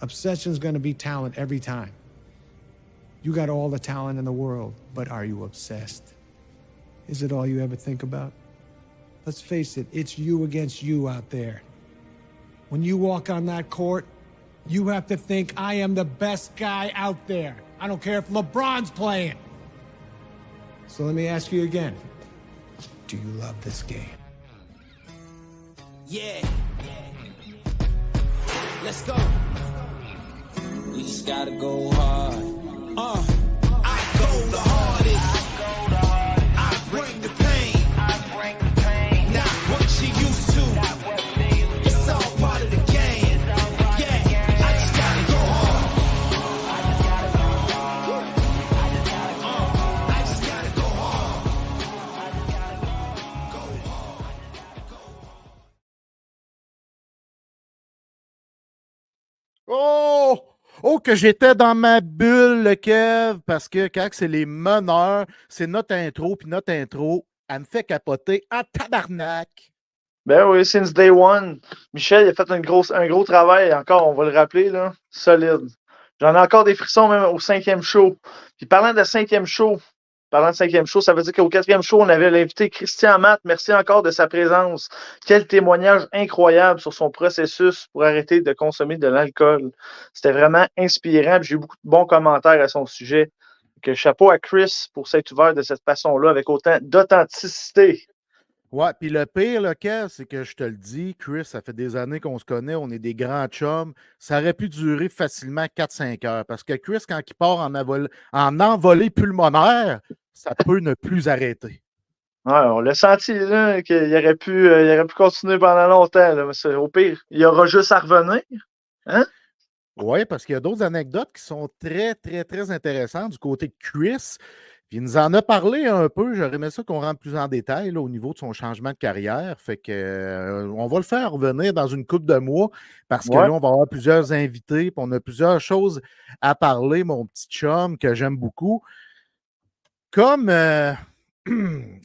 Obsession's gonna be talent every time. You got all the talent in the world, but are you obsessed? Is it all you ever think about? Let's face it, it's you against you out there. When you walk on that court, you have to think, I am the best guy out there. I don't care if LeBron's playing. So let me ask you again. Do you love this game? Yeah. Let's go. You just gotta go hard. I go the hardest. I bring the pain. Not what you used to. It's all part of the game. Yeah, I just gotta go hard. I just gotta go hard. Go hard. Oh! Oh, que j'étais dans ma bulle, le Kev, parce que quand c'est les meneurs, c'est notre intro, puis notre intro, elle me fait capoter en tabarnak. Ben oui, since day one. Michel, il a fait un gros travail, encore, on va le rappeler, là, solide. J'en ai encore des frissons même au 5e show. Puis parlant de 5e show, ça veut dire qu'au 4e show, on avait l'invité Christian Matt. Merci encore de sa présence. Quel témoignage incroyable sur son processus pour arrêter de consommer de l'alcool. C'était vraiment inspirant. J'ai eu beaucoup de bons commentaires à son sujet. Que chapeau à Chris pour s'être ouvert de cette façon-là avec autant d'authenticité. Ouais, puis le pire, là, Kev, c'est que je te le dis, Chris, ça fait des années qu'on se connaît, on est des grands chums. Ça aurait pu durer facilement 4-5 heures. Parce que Chris, quand il part en envolée pulmonaire, ça peut ne plus arrêter. Ouais, on l'a senti là, qu'il aurait pu continuer pendant longtemps. Là, mais au pire, il y aura juste à revenir. Hein? Oui, parce qu'il y a d'autres anecdotes qui sont très, très, très intéressantes du côté de Chris. Puis il nous en a parlé un peu. J'aurais aimé ça qu'on rentre plus en détail là, au niveau de son changement de carrière. Fait que on va le faire revenir dans une couple de mois parce que là, on va avoir plusieurs invités. Puis on a plusieurs choses à parler, mon petit chum, que j'aime beaucoup. Comme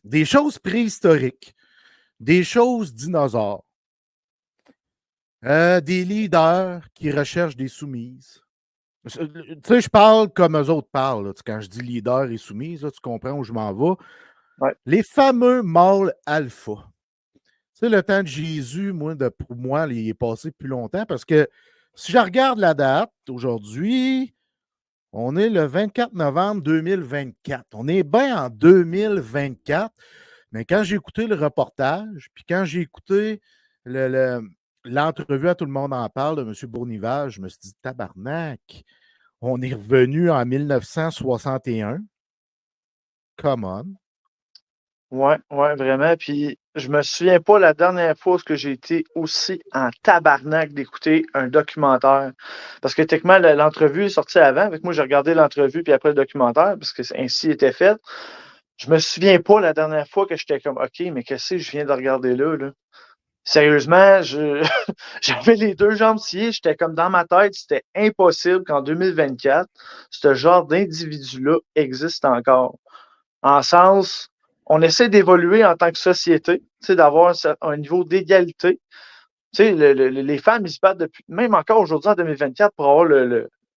des choses préhistoriques, des choses dinosaures, des leaders qui recherchent des soumises. Tu sais, je parle comme eux autres parlent. Là. Quand je dis leader et soumise, là, tu comprends où je m'en vais. Ouais. Les fameux mâles alpha. Tu sais, le temps de Jésus, pour moi, il est passé plus longtemps parce que si je regarde la date, aujourd'hui, on est le 24 novembre 2024. On est bien en 2024, mais quand j'ai écouté le reportage, puis quand j'ai écouté l'entrevue à Tout le monde en parle de M. Bournival, je me suis dit, tabarnak, on est revenu en 1961. Come on. Ouais, vraiment. Puis je me souviens pas la dernière fois que j'ai été aussi en tabarnak d'écouter un documentaire. Parce que techniquement, l'entrevue est sortie avant. Avec moi, j'ai regardé l'entrevue puis après le documentaire, parce que ainsi était fait. Je me souviens pas la dernière fois que j'étais comme OK, mais qu'est-ce que je viens de regarder là? Sérieusement, j'avais les deux jambes sciées, j'étais comme dans ma tête, c'était impossible qu'en 2024, ce genre d'individu-là existe encore. En sens, on essaie d'évoluer en tant que société, d'avoir un niveau d'égalité. Les femmes, ils se battent depuis, même encore aujourd'hui en 2024, pour avoir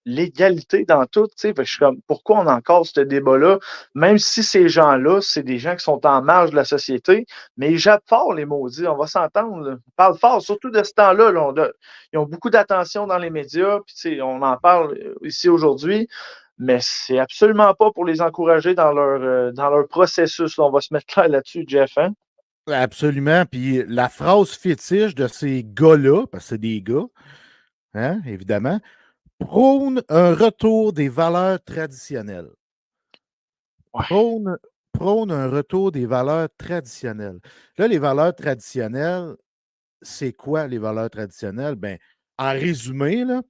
l'égalité dans tout. Fait que je suis comme, pourquoi on a encore ce débat-là? Même si ces gens-là, c'est des gens qui sont en marge de la société, mais ils jappent fort, les maudits. On va s'entendre. Là. Ils parlent fort, surtout de ce temps-là. Là, ils ont beaucoup d'attention dans les médias, puis on en parle ici aujourd'hui. Mais c'est absolument pas pour les encourager dans leur processus. Là. On va se mettre clair là-dessus, Jeff. Hein? Absolument. Puis la phrase fétiche de ces gars-là, parce que c'est des gars, hein, évidemment, prône un retour des valeurs traditionnelles. Ouais. Prône un retour des valeurs traditionnelles. Là, les valeurs traditionnelles, c'est quoi les valeurs traditionnelles? Ben, en résumé, là,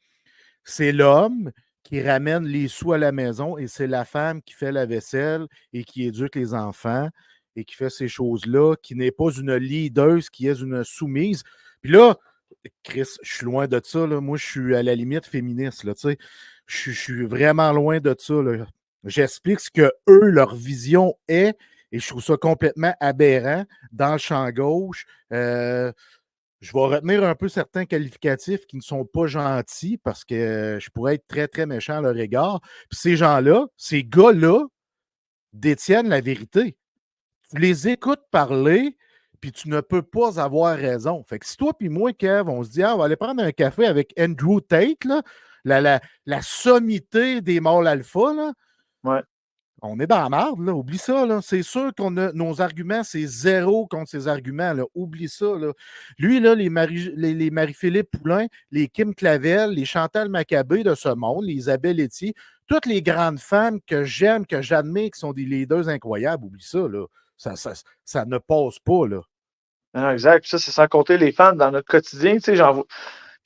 c'est l'homme qui ramène les sous à la maison et c'est la femme qui fait la vaisselle et qui éduque les enfants et qui fait ces choses-là, qui n'est pas une leaduse, qui est une soumise. Puis là, Chris, je suis loin de ça. Là. Moi, je suis à la limite féministe. Là, je suis vraiment loin de ça. Là. J'explique ce que eux, leur vision est, et je trouve ça complètement aberrant dans le champ gauche. je vais retenir un peu certains qualificatifs qui ne sont pas gentils parce que je pourrais être très, très méchant à leur égard. Puis ces gens-là, ces gars-là, détiennent la vérité. Tu les écoutes parler, puis tu ne peux pas avoir raison. Fait que si toi puis moi, Kev, on se dit, ah, on va aller prendre un café avec Andrew Tate, là, la sommité des mâles alpha, là, Ouais. on est dans la merde, là. Oublie ça, là. C'est sûr qu'on a nos arguments, c'est zéro contre ses arguments, là. Oublie ça, là. Lui, là, les Marie-Philippe Poulain, les Kim Clavel, les Chantal Maccabé de ce monde, les Isabelle Etier, toutes les grandes femmes que j'aime, que j'admets, qui sont des leaders incroyables, oublie ça, là. Ça ne passe pas, là. Non, exact. Puis ça, c'est sans compter les femmes dans notre quotidien. Tu sais, je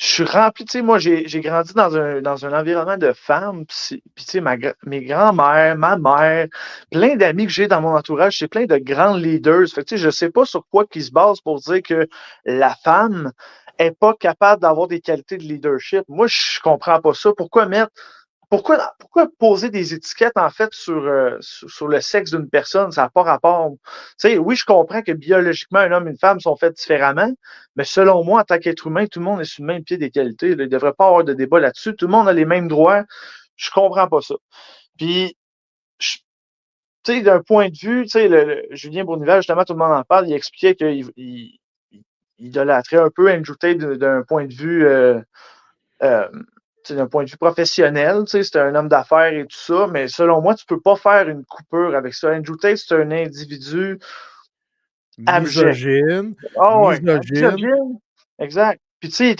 suis rempli, tu sais, moi, j'ai grandi dans un environnement de femmes, puis tu sais, mes grands-mères, ma mère, plein d'amis que j'ai dans mon entourage, c'est plein de grands leaders. Fait que, tu sais, je sais pas sur quoi qu'ils se basent pour dire que la femme est pas capable d'avoir des qualités de leadership. Moi, je comprends pas ça. Pourquoi poser des étiquettes, en fait, sur le sexe d'une personne? Ça n'a pas rapport. Tu sais, oui, je comprends que biologiquement, un homme et une femme sont faits différemment, mais selon moi, en tant qu'être humain, tout le monde est sur le même pied d'égalité. Il ne devrait pas avoir de débat là-dessus. Tout le monde a les mêmes droits. Je comprends pas ça. Puis, tu sais, d'un point de vue, tu sais, Julien Bournival, justement, tout le monde en parle, il expliquait qu'il idolâtrait un peu Andrew Tate d'un point de vue euh, d'un point de vue professionnel, c'est un homme d'affaires et tout ça, mais selon moi, tu peux pas faire une coupure avec ça. Andrew Tate, c'est un individu abject. Misogyne, Oh, ouais, misogyne, misogyne. Exact. Puis tu sais,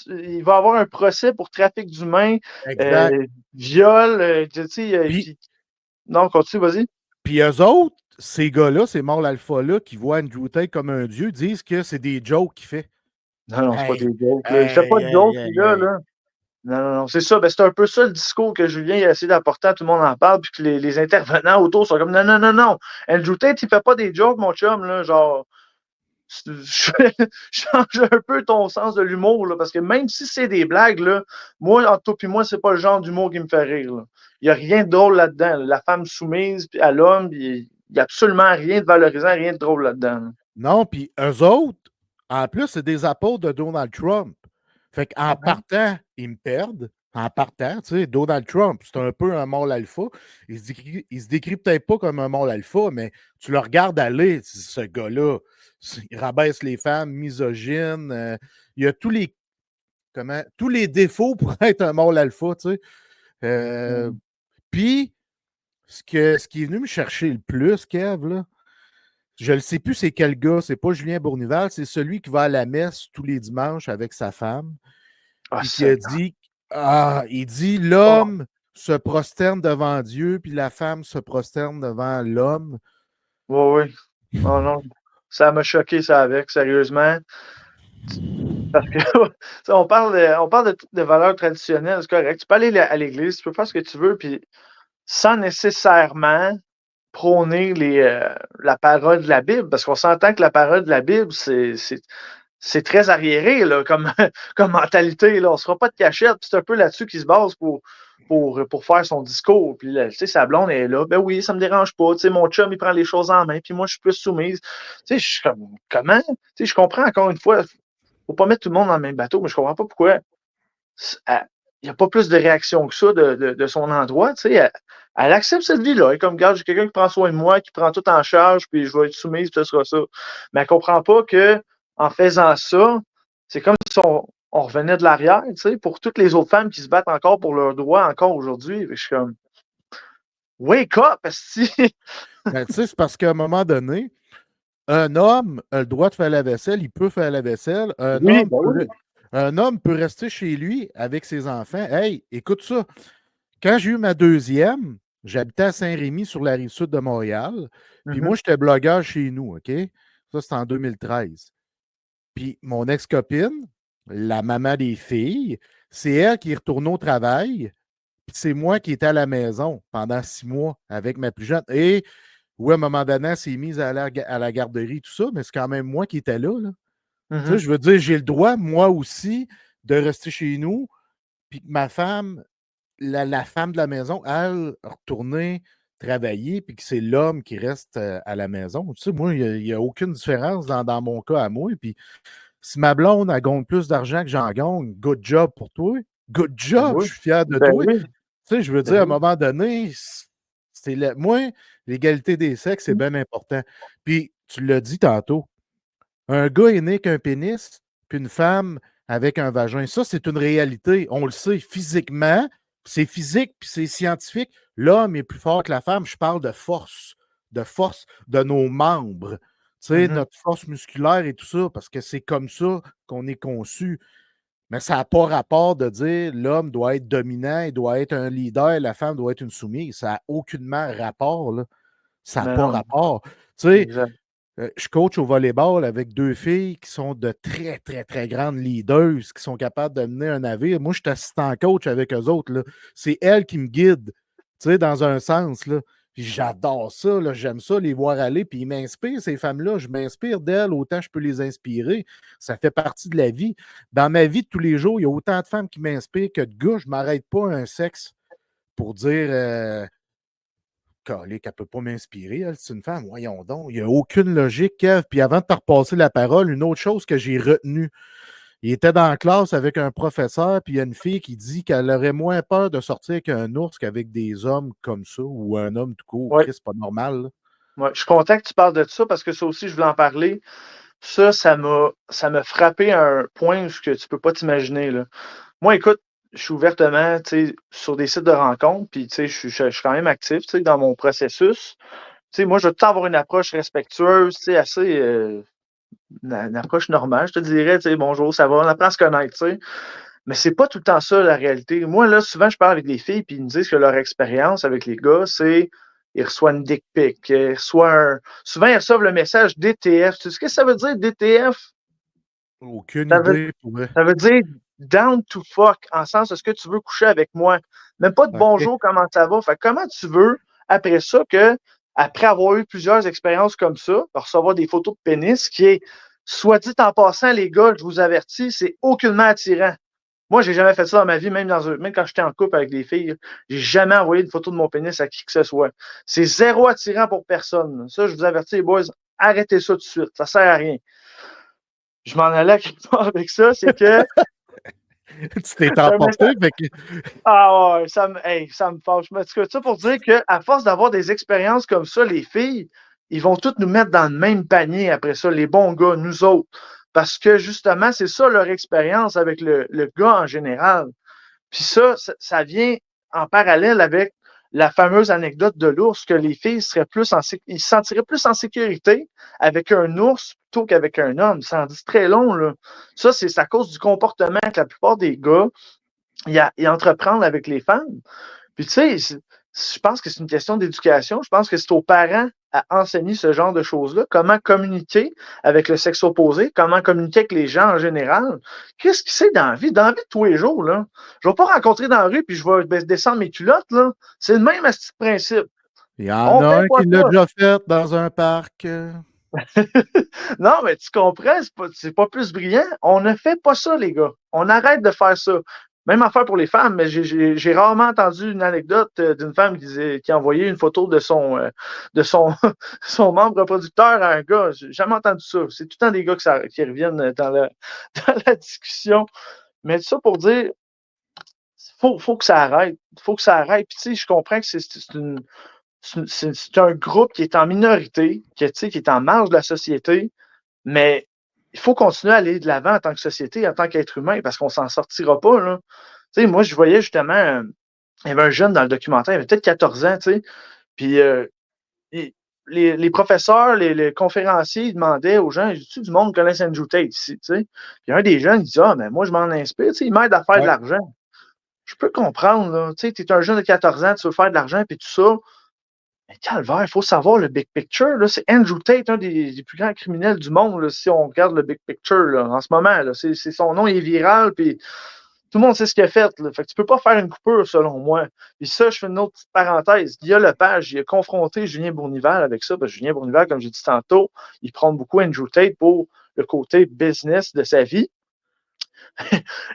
il va avoir un procès pour trafic d'humains, exact. viol, tu sais, Puis, non, continue, vas-y. puis eux autres, ces gars-là, ces mâles alpha-là, qui voient Andrew Tate comme un dieu, disent que c'est des jokes qu'il fait. Non, non, c'est pas Hey, des jokes, là. Il fait pas hey, de hey, jokes, hey, lui, là, hey. là. Non, non, non, c'est ça. Ben, c'est un peu ça le discours que Julien a essayé d'apporter à tout le monde en parle, puis que les intervenants autour sont comme non, non, non, non. Andrew Tate, il fait pas des jokes, mon chum, là, genre. Change un peu ton sens de l'humour, là, parce que même si c'est des blagues, là, moi, entre toi et moi, c'est pas le genre d'humour qui me fait rire. Là. Il n'y a rien de drôle là-dedans. Là. La femme soumise à l'homme, il n'y a absolument rien de valorisant, rien de drôle là-dedans. Là. Non, puis eux autres, en plus, c'est des apôtres de Donald Trump. Fait qu'en partant, ils me perdent. En partant, tu sais, Donald Trump, c'est un peu un mâle alpha. Il se décrit peut-être pas comme un mâle alpha, mais tu le regardes aller, ce gars-là. Il rabaisse les femmes, misogyne. Il a tous les défauts pour être un mâle alpha, tu sais. Puis, ce qui est venu me chercher le plus, Kev, là, je ne sais plus c'est quel gars, c'est pas Julien Bournival, c'est celui qui va à la messe tous les dimanches avec sa femme, Ah, puis qui a dit, il dit, l'homme se prosterne devant Dieu, puis la femme se prosterne devant l'homme. Oui, oui. Oh non. Ça m'a choqué, ça, avec, sérieusement. Parce que on parle de valeurs traditionnelles, c'est correct. Tu peux aller à l'église, tu peux faire ce que tu veux, puis sans nécessairement prôner la parole de la Bible, parce qu'on s'entend que la parole de la Bible, c'est très arriéré là, comme, comme mentalité. Là. On ne se fera pas de cachette. C'est un peu là-dessus qu'il se base pour faire son discours. Puis là, tu sais, sa blonde est là. Ben oui, ça me dérange pas. Tu sais, mon chum, il prend les choses en main, puis moi, je suis plus soumise. Tu sais, je suis comme, comment? Tu sais, je comprends encore une fois, faut pas mettre tout le monde dans le même bateau, mais je comprends pas pourquoi il n'y a pas plus de réaction que ça de son endroit. Tu sais, elle accepte cette vie-là. Elle est comme, regarde, j'ai quelqu'un qui prend soin de moi, qui prend tout en charge, puis je vais être soumise, puis ce sera ça. Mais elle ne comprend pas que en faisant ça, c'est comme si on revenait de l'arrière, tu sais, pour toutes les autres femmes qui se battent encore pour leurs droits encore aujourd'hui. Je suis comme, wake up, esti! Ben, tu sais, c'est parce qu'à un moment donné, un homme a le droit de faire la vaisselle, il peut faire la vaisselle. Oui, ben oui. Un homme peut rester chez lui avec ses enfants. Hey, écoute ça. Quand j'ai eu ma deuxième, j'habitais à Saint-Rémy sur la rive sud de Montréal. Puis moi, j'étais blogueur chez nous, OK? Ça, c'était en 2013. Puis mon ex-copine, la maman des filles, c'est elle qui est retournée au travail. Puis c'est moi qui étais à la maison pendant 6 mois avec ma plus jeune. Et oui, à un moment donné, elle s'est mise à aller à la garderie, tout ça, mais c'est quand même moi qui étais là. Tu sais, je veux dire, j'ai le droit, moi aussi, de rester chez nous, puis que ma femme, la femme de la maison, elle, retourner travailler, puis que c'est l'homme qui reste à la maison. Tu sais, moi, il n'y a aucune différence dans mon cas à moi. Puis Si ma blonde, elle gagne plus d'argent que j'en gagne, good job pour toi. Good job, Oui. je suis fier de Ben toi. oui. Tu sais, je veux Ben dire, à un oui. moment donné, moi, l'égalité des sexes, c'est bien important. Puis, tu l'as dit tantôt, un gars est né qu'un pénis, puis une femme avec un vagin. Ça, c'est une réalité. On le sait physiquement. C'est physique, puis c'est scientifique. L'homme est plus fort que la femme. Je parle de force de nos membres. Tu sais, Mhm. notre force musculaire et tout ça, parce que c'est comme ça qu'on est conçu. Mais ça n'a pas rapport de dire l'homme doit être dominant, il doit être un leader, la femme doit être une soumise. Ça n'a aucunement rapport, là. Ça n'a Mais pas non, rapport. Tu sais, exact. je coach au volleyball avec 2 filles qui sont de très, très, très grandes leaders, qui sont capables de mener un navire. Moi, je suis assistant coach avec eux autres, là. C'est elles qui me guident, tu sais, dans un sens, là. Puis j'adore ça, là. J'aime ça, les voir aller. Puis ils m'inspirent, ces femmes-là. Je m'inspire d'elles autant je peux les inspirer. Ça fait partie de la vie. Dans ma vie de tous les jours, il y a autant de femmes qui m'inspirent que de gars. Je ne m'arrête pas à un sexe pour dire Calique, elle ne peut pas m'inspirer, elle, c'est une femme. Voyons donc, il n'y a aucune logique, Kev. Puis avant de te repasser la parole, une autre chose que j'ai retenue. Il était dans la classe avec un professeur, puis il y a une fille qui dit qu'elle aurait moins peur de sortir avec un ours qu'avec des hommes comme ça, ou un homme tout court. Oui. Chris, c'est pas normal, là. Ouais. Je suis content que tu parles de ça parce que ça aussi, je voulais en parler. Ça m'a frappé à un point où tu ne peux pas t'imaginer, là. Moi, écoute, je suis ouvertement, tu sais, sur des sites de rencontres, puis tu sais, je suis quand même actif, tu sais, dans mon processus. Tu sais, moi, je veux tout le temps avoir une approche respectueuse, tu sais, assez, une approche normale, je te dirais, tu sais, bonjour, ça va, on apprend à se connaître, tu sais. Mais c'est pas tout le temps ça, la réalité. Moi, là, souvent, je parle avec des filles, puis ils me disent que leur expérience avec les gars, c'est ils reçoivent une dick pic, ils reçoivent souvent, ils reçoivent le message DTF. Tu sais ce que ça veut dire, DTF? Aucune Ça veut, idée pour vrai. ça veut dire down to fuck, en sens, est-ce que tu veux coucher avec moi? Même pas de OK. bonjour, comment ça va? Fait que comment tu veux, après ça, que, après avoir eu plusieurs expériences comme ça, recevoir des photos de pénis, qui est, soit dit en passant, les gars, je vous avertis, c'est aucunement attirant. Moi, j'ai jamais fait ça dans ma vie, même quand j'étais en couple avec des filles, j'ai jamais envoyé une photo de mon pénis à qui que ce soit. C'est zéro attirant pour personne. Ça, je vous avertis, les boys, arrêtez ça tout de suite. Ça sert à rien. Je m'en allais quelque part avec ça, c'est que Tu t'es emporté, fait que... ah ouais, ça me fâche. Mais en tout cas, ça pour dire qu'à force d'avoir des expériences comme ça, les filles, ils vont toutes nous mettre dans le même panier après ça, les bons gars, nous autres. Parce que justement, c'est ça leur expérience avec le gars en général. Puis ça vient en parallèle avec la fameuse anecdote de l'ours, que les filles ils se sentiraient plus en sécurité avec un ours plutôt qu'avec un homme. Ça en dit très long, là. Ça, c'est à cause du comportement que la plupart des gars ils entreprennent avec les femmes. Puis tu sais, je pense que c'est une question d'éducation. Je pense que c'est aux parents à enseigner ce genre de choses-là. Comment communiquer avec le sexe opposé, comment communiquer avec les gens en général. Qu'est-ce qui c'est dans la vie? Dans la vie de tous les jours, là. Je ne vais pas rencontrer dans la rue puis je vais descendre mes culottes, là. C'est le même à ce principe. Il y en On a fait un pas qui l'a ça. déjà fait dans un parc. Non, mais tu comprends, c'est pas plus brillant. On ne fait pas ça, les gars. On arrête de faire ça. Même affaire pour les femmes, mais j'ai rarement entendu une anecdote d'une femme qui a envoyé une photo de son, son membre reproducteur à un gars. J'ai jamais entendu ça. C'est tout le temps des gars qui reviennent dans la discussion. Mais ça pour dire, faut que ça arrête. Faut que ça arrête. Puis tu sais, je comprends que c'est un groupe qui est en minorité, qui est en marge de la société, mais il faut continuer à aller de l'avant en tant que société, en tant qu'être humain, parce qu'on s'en sortira pas, là. Tu sais, moi, je voyais justement, il y avait un jeune dans le documentaire, il avait peut-être 14 ans, tu sais, puis les professeurs, les conférenciers, ils demandaient aux gens, tu du monde connaît Andrew Tate ici, tu sais. Puis un des jeunes, il dit, ah, mais moi, je m'en inspire, tu sais, il m'aide à faire de Ouais. l'argent. Je peux comprendre, là, tu sais, tu es un jeune de 14 ans, tu veux faire de l'argent, puis tout ça. Mais calvaire, il faut savoir le big picture. Là. C'est Andrew Tate, un des plus grands criminels du monde, là, si on regarde le big picture là, en ce moment. Là. Son nom il est viral, puis tout le monde sait ce qu'il a fait. Là. Fait que tu peux pas faire une coupure, selon moi. Puis ça, je fais une autre petite parenthèse. Guy Lepage, il a confronté Julien Bournival avec ça, parce que Julien Bournival, comme j'ai dit tantôt, il prend beaucoup Andrew Tate pour le côté business de sa vie.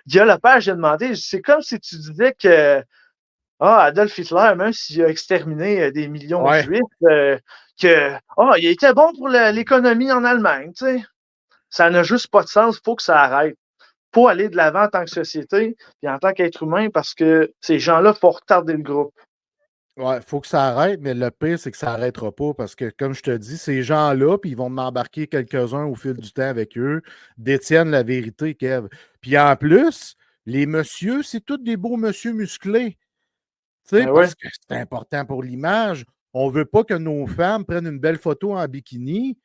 Guy Lepage, a demandé, c'est comme si tu disais que Adolf Hitler, même s'il a exterminé des millions de Ouais. Juifs, il a été bon pour l'économie en Allemagne, tu sais. ça n'a juste pas de sens. Il faut que ça arrête. Il faut aller de l'avant en tant que société et en tant qu'être humain parce que ces gens-là font retarder le groupe. Ouais, il faut que ça arrête, mais le pire, c'est que ça n'arrêtera pas parce que, comme je te dis, ces gens-là, puis ils vont m'embarquer quelques-uns au fil du temps avec eux, détiennent la vérité, Kev. Puis en plus, les messieurs, c'est tous des beaux messieurs musclés. Tu sais, Ben ouais, parce que c'est important pour l'image. On ne veut pas que nos femmes prennent une belle photo en bikini,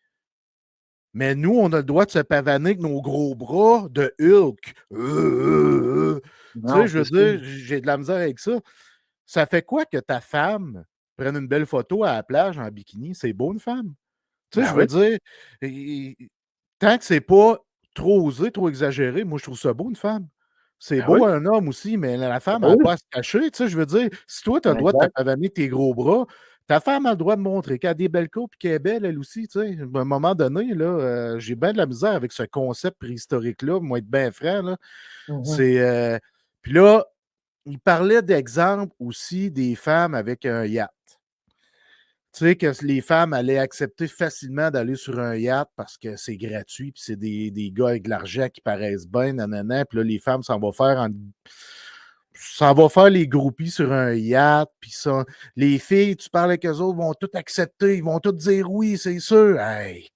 mais nous, on a le droit de se pavaner avec nos gros bras de Hulk. Tu sais, non, je c'est veux ça. dire, j'ai de la misère avec ça. Ça fait quoi que ta femme prenne une belle photo à la plage en bikini? C'est beau, une femme. Tu sais, Ben je oui, veux dire, tant que c'est pas trop osé, trop exagéré, moi, je trouve ça beau, une femme. C'est ben oui, beau un homme aussi, mais la femme ben n'a oui, pas à se cacher. Tu sais, je veux dire, si toi, tu as le droit de te exact. pavaner tes gros bras, ta femme a le droit de montrer qu'elle a des belles côtes et qu'elle est belle, elle aussi. Tu sais. À un moment donné, là, j'ai bien de la misère avec ce concept préhistorique-là, moi, être bien franc. Là. Mhm. C'est. Puis là, il parlait d'exemple aussi des femmes avec un yacht. Tu sais, que les femmes allaient accepter facilement d'aller sur un yacht parce que c'est gratuit, puis c'est des gars avec de l'argent qui paraissent bien, nanana, puis là, les femmes s'en va faire les groupies sur un yacht, puis ça, les filles, tu parles avec eux autres, vont tout accepter, ils vont tout dire oui, c'est sûr. Hey,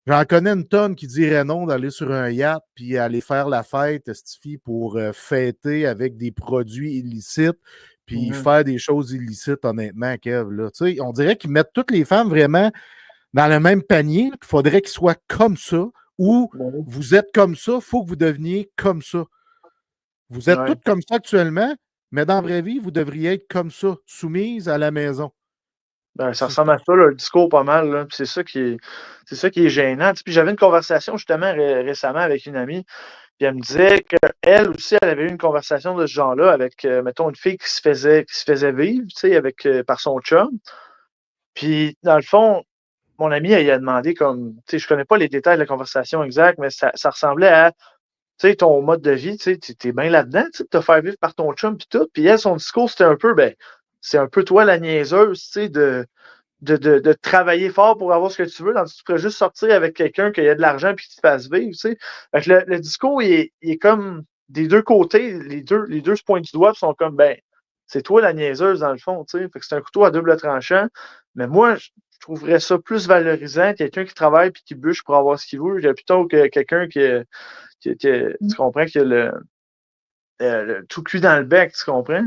j'en connais une tonne qui dirait non d'aller sur un yacht puis aller faire la fête, Stifi, pour fêter avec des produits illicites puis Mhm. faire des choses illicites, honnêtement, Kev. Là. Tu sais, on dirait qu'ils mettent toutes les femmes vraiment dans le même panier. Il faudrait qu'ils soient comme ça ou Ben oui. vous êtes comme ça, il faut que vous deveniez comme ça. Vous êtes Ouais. toutes comme ça actuellement, mais dans la vraie vie, vous devriez être comme ça, soumises à la maison. Ben, ça ressemble à ça, le discours pas mal, là. Puis c'est ça qui est gênant. Puis j'avais une conversation justement récemment avec une amie, puis elle me disait qu'elle aussi, elle avait eu une conversation de ce genre-là avec, mettons, une fille qui se faisait vivre, tu sais, avec, par son chum. Puis dans le fond, mon amie, elle y a demandé comme, tu sais, je connais pas les détails de la conversation exacte, mais ça ressemblait à, tu sais, ton mode de vie, tu sais, t'es bien là-dedans, tu sais, de te faire vivre par ton chum puis tout. Puis elle, son discours, c'était un peu, ben, c'est un peu toi la niaiseuse, tu sais, de travailler fort pour avoir ce que tu veux, tandis que tu pourrais juste sortir avec quelqu'un qui a de l'argent puis qui te fasse vivre, tu sais. Fait que le discours, il est comme des deux côtés, les deux se pointent du doigt puis sont comme, ben, c'est toi la niaiseuse dans le fond, tu sais. Fait que c'est un couteau à double tranchant. Mais moi, je trouverais ça plus valorisant, quelqu'un qui travaille puis qui bûche pour avoir ce qu'il veut, plutôt que quelqu'un tu comprends, qui a le tout cuit dans le bec, tu comprends?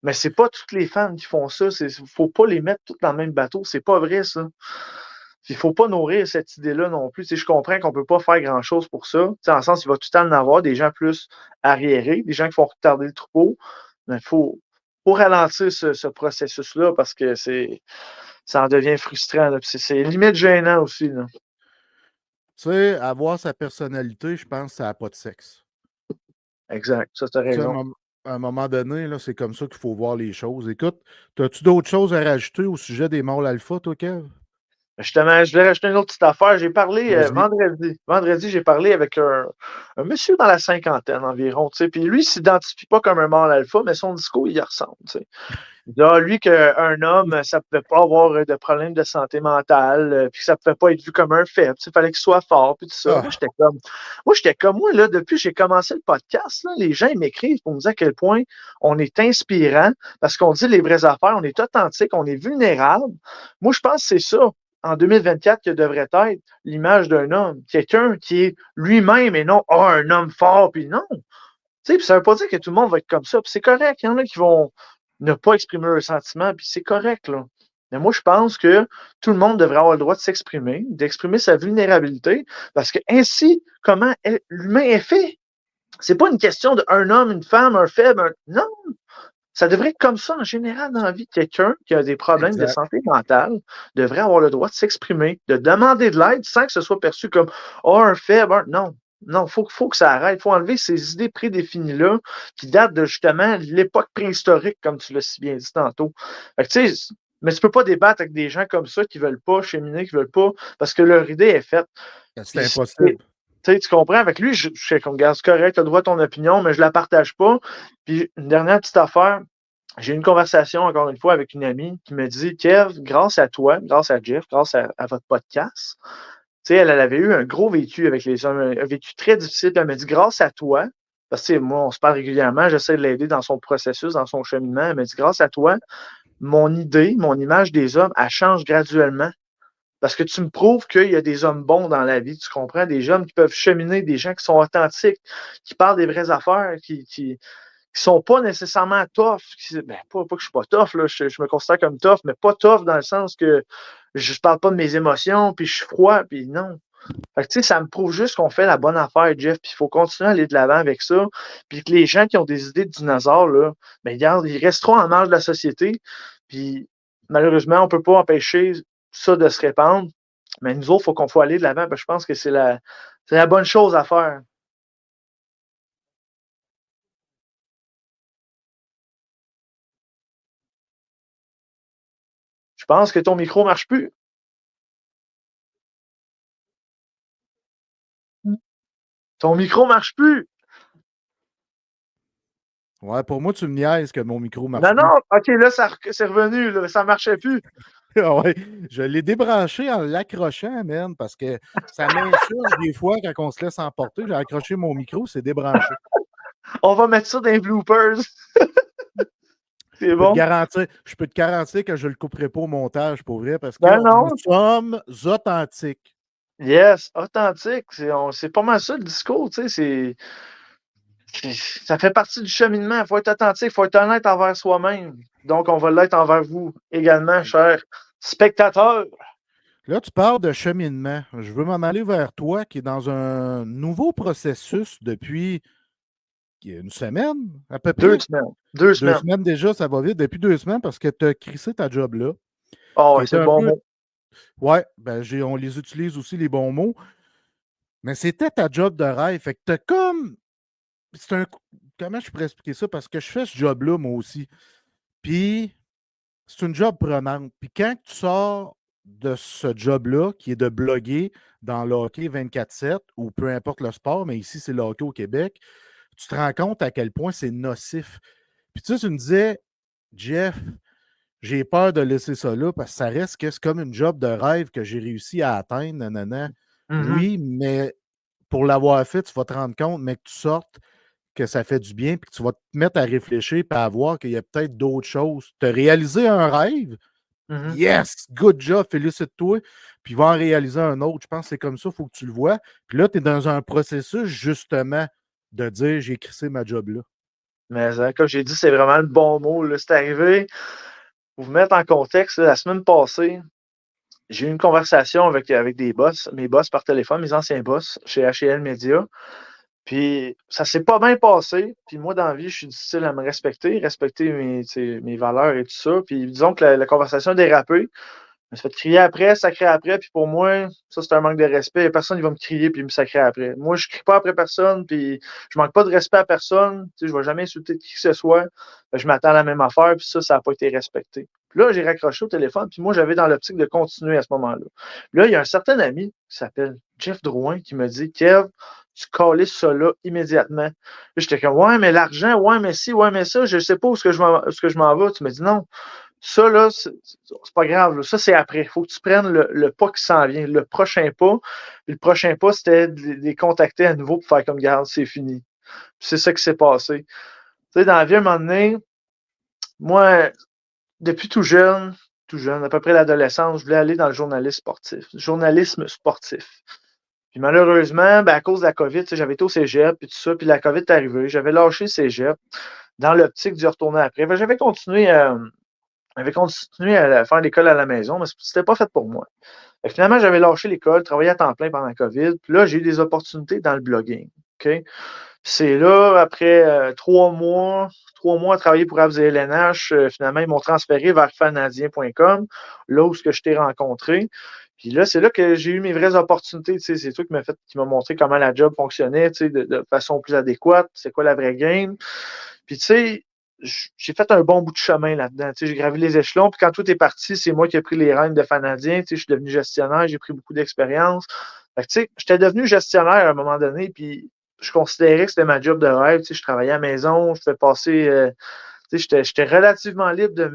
Mais c'est pas toutes les femmes qui font ça. Faut pas les mettre toutes dans le même bateau. C'est pas vrai, ça. Il faut pas nourrir cette idée-là non plus. Tu sais, je comprends qu'on peut pas faire grand-chose pour ça. Tu sais, en sens, il va tout le temps en avoir des gens plus arriérés, des gens qui font retarder le troupeau. Mais faut ralentir ce processus-là parce que ça en devient frustrant, là. Puis c'est limite gênant aussi, là. Tu sais, avoir sa personnalité, je pense que ça n'a pas de sexe. Exact. Ça, t'as Tu sais, raison. à un moment donné, là, c'est comme ça qu'il faut voir les choses. Écoute, as-tu d'autres choses à rajouter au sujet des mâles alpha, toi, Kev? Justement, je voulais rajouter une autre petite affaire. J'ai parlé Vas-y. vendredi. Vendredi, j'ai parlé avec un monsieur dans la cinquantaine environ. Tu sais. Puis lui, il ne s'identifie pas comme un mâle alpha, mais son discours, il y ressemble. Tu sais. Il dit, lui, qu'un homme, ça ne pouvait pas avoir de problème de santé mentale, puis que ça ne pouvait pas être vu comme un faible. Il fallait qu'il soit fort, puis tout ça. Moi, Ah, j'étais comme, là, depuis que j'ai commencé le podcast, là, les gens ils m'écrivent pour me dire à quel point on est inspirant, parce qu'on dit les vraies affaires, on est authentique, on est vulnérable. Moi, je pense que c'est ça, en 2024, que devrait être l'image d'un homme. Quelqu'un qui est lui-même et non, un homme fort, puis non. Puis ça ne veut pas dire que tout le monde va être comme ça. Puis c'est correct. Il y en a qui vont ne pas exprimer leurs sentiments, puis c'est correct, là. Mais moi, je pense que tout le monde devrait avoir le droit de s'exprimer, d'exprimer sa vulnérabilité, parce que ainsi, comment l'humain est fait. C'est pas une question d'un homme, une femme, un faible. Non, ça devrait être comme ça en général dans la vie. Quelqu'un qui a des problèmes de exact. santé mentale devrait avoir le droit de s'exprimer, de demander de l'aide sans que ce soit perçu comme un faible. Non, non, faut que ça arrête. Il faut enlever ces idées prédéfinies-là qui datent de justement l'époque préhistorique, comme tu l'as si bien dit tantôt. Fait que, tu sais, mais tu peux pas débattre avec des gens comme ça qui veulent pas cheminer, qui veulent pas, parce que leur idée est faite. C'est Puis, impossible. tu comprends? Avec lui, je suis comme, gars, c'est correct, tu as le droit à ton opinion, mais je la partage pas. Puis, une dernière petite affaire, j'ai eu une conversation, encore une fois, avec une amie qui me dit, Kev, grâce à toi, grâce à Jeff, grâce à votre podcast, sais, elle avait eu un gros vécu avec les hommes, un vécu très difficile. Puis elle m'a dit, grâce à toi, parce que moi, on se parle régulièrement, j'essaie de l'aider dans son processus, dans son cheminement. Elle m'a dit, grâce à toi, mon idée, mon image des hommes, elle change graduellement. Parce que tu me prouves qu'il y a des hommes bons dans la vie, tu comprends? Des hommes qui peuvent cheminer, des gens qui sont authentiques, qui parlent des vraies affaires, qui sont pas nécessairement tough. Ben, pas que je suis pas tough, là, je me considère comme tough, mais pas tough dans le sens que je parle pas de mes émotions, puis je suis froid, puis non. Fait que, tu sais, ça me prouve juste qu'on fait la bonne affaire, Jeff, puis il faut continuer à aller de l'avant avec ça, puis que les gens qui ont des idées de dinosaures, là, ben, regarde, ils resteront en marge de la société, puis malheureusement, on peut pas empêcher ça de se répandre, mais nous autres, faut aller de l'avant, je pense que c'est la bonne chose à faire. Je pense que ton micro marche plus. Ton micro marche plus. Ouais, pour moi, tu me niaises que mon micro marche Non, plus. non, OK, là, c'est revenu, là, ça marchait plus. Ouais, je l'ai débranché en l'accrochant, man, parce que ça m'insurge des fois quand on se laisse emporter. J'ai accroché mon micro, c'est débranché. On va mettre ça dans les bloopers. C'est bon. Je peux te garantir que je ne le couperai pas au montage, pour vrai, parce que Ben non. nous sommes authentiques. Yes, authentique. C'est pas mal ça le discours, tu sais. Ça fait partie du cheminement. Il faut être authentique, il faut être honnête envers soi-même. Donc, on va l'être envers vous également, chers spectateurs. Là, tu parles de cheminement. Je veux m'en aller vers toi qui est dans un nouveau processus depuis une semaine, à peu près. 2 semaines. 2 2 semaines. semaines déjà, ça va vite. Depuis 2 semaines parce que tu as crissé ta job là. Oh, ouais, c'est le bon mot. Ouais, ben on les utilise aussi, les bons mots. Mais c'était ta job de rêve. Fait que t'as comme. Comment je pourrais expliquer ça? Parce que je fais ce job-là, moi aussi. Puis, c'est une job prenante. Puis, quand tu sors de ce job-là, qui est de bloguer dans le hockey 24/7, ou peu importe le sport, mais ici, c'est le hockey au Québec, tu te rends compte à quel point c'est nocif. Puis, tu me disais, Jeff, j'ai peur de laisser ça là parce que ça reste que c'est comme une job de rêve que j'ai réussi à atteindre. Nanana. Oui, mais pour l'avoir fait, tu vas te rendre compte, mais que tu sortes, que ça fait du bien, puis que tu vas te mettre à réfléchir et à voir qu'il y a peut-être d'autres choses. Tu as réalisé un rêve, yes, good job, félicite-toi, puis va en réaliser un autre. Je pense que c'est comme ça, il faut que tu le vois. Puis là, tu es dans un processus, justement, de dire j'ai crissé ma job là. Mais comme j'ai dit, c'est vraiment le bon mot. Là. C'est arrivé. Pour vous mettre en contexte, là, la semaine passée, j'ai eu une conversation avec des boss, mes boss par téléphone, mes anciens boss chez H&L Media. Puis ça s'est pas bien passé. Puis moi, dans la vie, je suis difficile à me respecter mes valeurs et tout ça. Puis disons que la conversation a dérapé. Je me suis fait crier après, sacrer après. Puis pour moi, ça, c'est un manque de respect. Il n'y a personne qui va me crier puis me sacrer après. Moi, je ne crie pas après personne. Puis je manque pas de respect à personne. Tu sais, je ne vais jamais insulter qui que ce soit. Je m'attends à la même affaire. Puis ça n'a pas été respecté. Puis là, j'ai raccroché au téléphone. Puis moi, j'avais dans l'optique de continuer à ce moment-là. Puis là, il y a un certain ami qui s'appelle Jeff Drouin qui me dit, Kev, tu calisses ça là immédiatement. Là, j'étais comme, ouais, mais l'argent, ouais, mais si, ouais, mais ça, je ne sais pas où est-ce que je m'en vais. Tu me dis non. Ça, là, c'est pas grave. Là. Ça, c'est après. Il faut que tu prennes le pas qui s'en vient, le prochain pas. Puis le prochain pas, c'était de les contacter à nouveau pour faire comme garde, c'est fini. Puis c'est ça qui s'est passé. Tu sais, dans la vie, à un moment donné, moi, depuis tout jeune, à peu près l'adolescence, je voulais aller dans le journalisme sportif. Puis malheureusement, ben, à cause de la COVID, j'avais été au cégep, puis tout ça, puis la COVID est arrivée. J'avais lâché le cégep dans l'optique d'y retourner après. Ben, j'avais continué à faire l'école à la maison, mais c'était pas fait pour moi. Finalement, j'avais lâché l'école, travaillé à temps plein pendant la COVID. Puis là, j'ai eu des opportunités dans le blogging. OK? C'est là, après 3 mois à travailler pour Avs et LNH, finalement, ils m'ont transféré vers fanadien.com, là où je t'ai rencontré. Puis là, c'est là que j'ai eu mes vraies opportunités. C'est toi qui m'a montré comment la job fonctionnait de façon plus adéquate, c'est quoi la vraie game. Puis tu sais, j'ai fait un bon bout de chemin là-dedans. J'ai gravi les échelons. Puis quand tout est parti, c'est moi qui ai pris les rênes de Fanadien. Je suis devenu gestionnaire, j'ai pris beaucoup d'expérience. J'étais devenu gestionnaire à un moment donné, puis je considérais que c'était ma job de rêve. Je travaillais à la maison, je fais passer. J'étais relativement libre de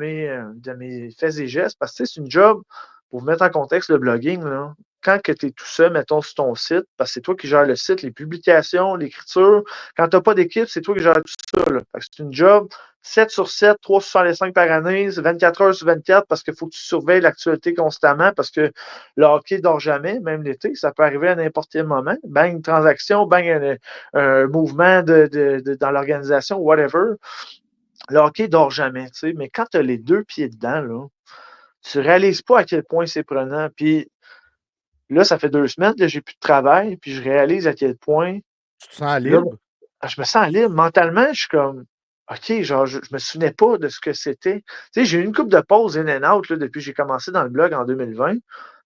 mes faits et gestes parce que c'est une job, pour vous mettre en contexte, le blogging, là, quand tu es tout seul, mettons, sur ton site, parce que c'est toi qui gères le site, les publications, l'écriture, quand tu n'as pas d'équipe, c'est toi qui gères tout ça. Là. Fait que c'est une job 7 sur 7, 365 par année, 24 heures sur 24, parce qu'il faut que tu surveilles l'actualité constamment, parce que le hockey ne dort jamais, même l'été, ça peut arriver à n'importe quel moment. Bang, une transaction, bang, un mouvement dans l'organisation, whatever. Le hockey ne dort jamais, tu sais, mais quand tu as les deux pieds dedans, là, tu ne réalises pas à quel point c'est prenant. Puis là, ça fait 2 semaines que j'ai plus de travail, puis je réalise à quel point, Tu te sens là, libre? je me sens libre. Mentalement, je suis comme, OK, genre, je me souvenais pas de ce que c'était. Tu sais, j'ai eu une couple de pauses in and out là, depuis que j'ai commencé dans le blog en 2020,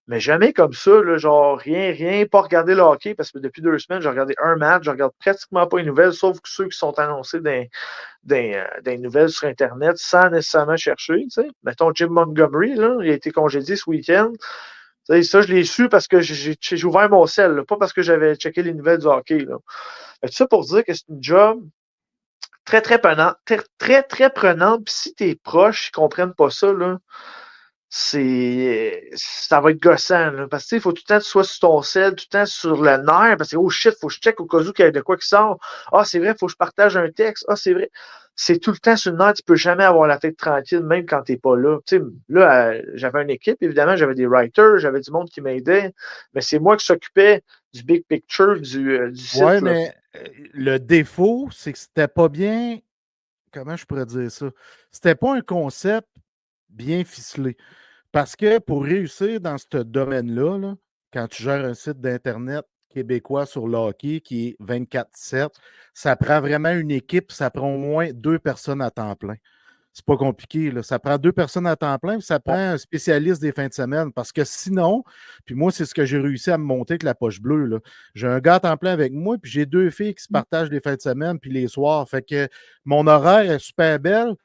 mais jamais comme ça, là, genre, rien, pas regarder le hockey, parce que depuis 2 semaines, j'ai regardé un match, je regarde pratiquement pas les nouvelles, sauf que ceux qui sont annoncés des nouvelles sur Internet sans nécessairement chercher. Tu sais. Mettons, Jim Montgomery, là, il a été congédié ce week-end. Tu sais, ça, je l'ai su parce que j'ai ouvert mon sel, là, pas parce que j'avais checké les nouvelles du hockey. Là. Tout ça pour dire que c'est une job très, très prenante. Très prenante. Puis si tes proches ne comprennent pas ça, là, ça va être gossant. Là, parce que il faut tout le temps que tu sois sur ton sel, tout le temps sur le nerf, parce que oh shit, faut que je check au cas où qu'il y a de quoi qui sort. Ah, c'est vrai, il faut que je partage un texte. Ah, c'est vrai. C'est tout le temps sur le nerf, tu peux jamais avoir la tête tranquille, même quand tu n'es pas là. Tu sais, là, j'avais une équipe, évidemment, j'avais des writers, j'avais du monde qui m'aidait, mais c'est moi qui s'occupais du big picture du site. Ouais, là. mais le défaut, c'est que c'était pas bien. Comment je pourrais dire ça? C'était pas un concept bien ficelé. Parce que pour réussir dans ce domaine-là, là, quand tu gères un site d'Internet québécois sur le hockey qui est 24/7, ça prend vraiment une équipe, ça prend au moins 2 personnes à temps plein. C'est pas compliqué, là. Ça prend 2 personnes à temps plein, puis ça prend un spécialiste des fins de semaine. Parce que sinon, puis moi, c'est ce que j'ai réussi à me monter avec la poche bleue, là. J'ai un gars à temps plein avec moi, puis j'ai 2 filles qui se partagent les fins de semaine, puis les soirs. Fait que mon horaire est super belle,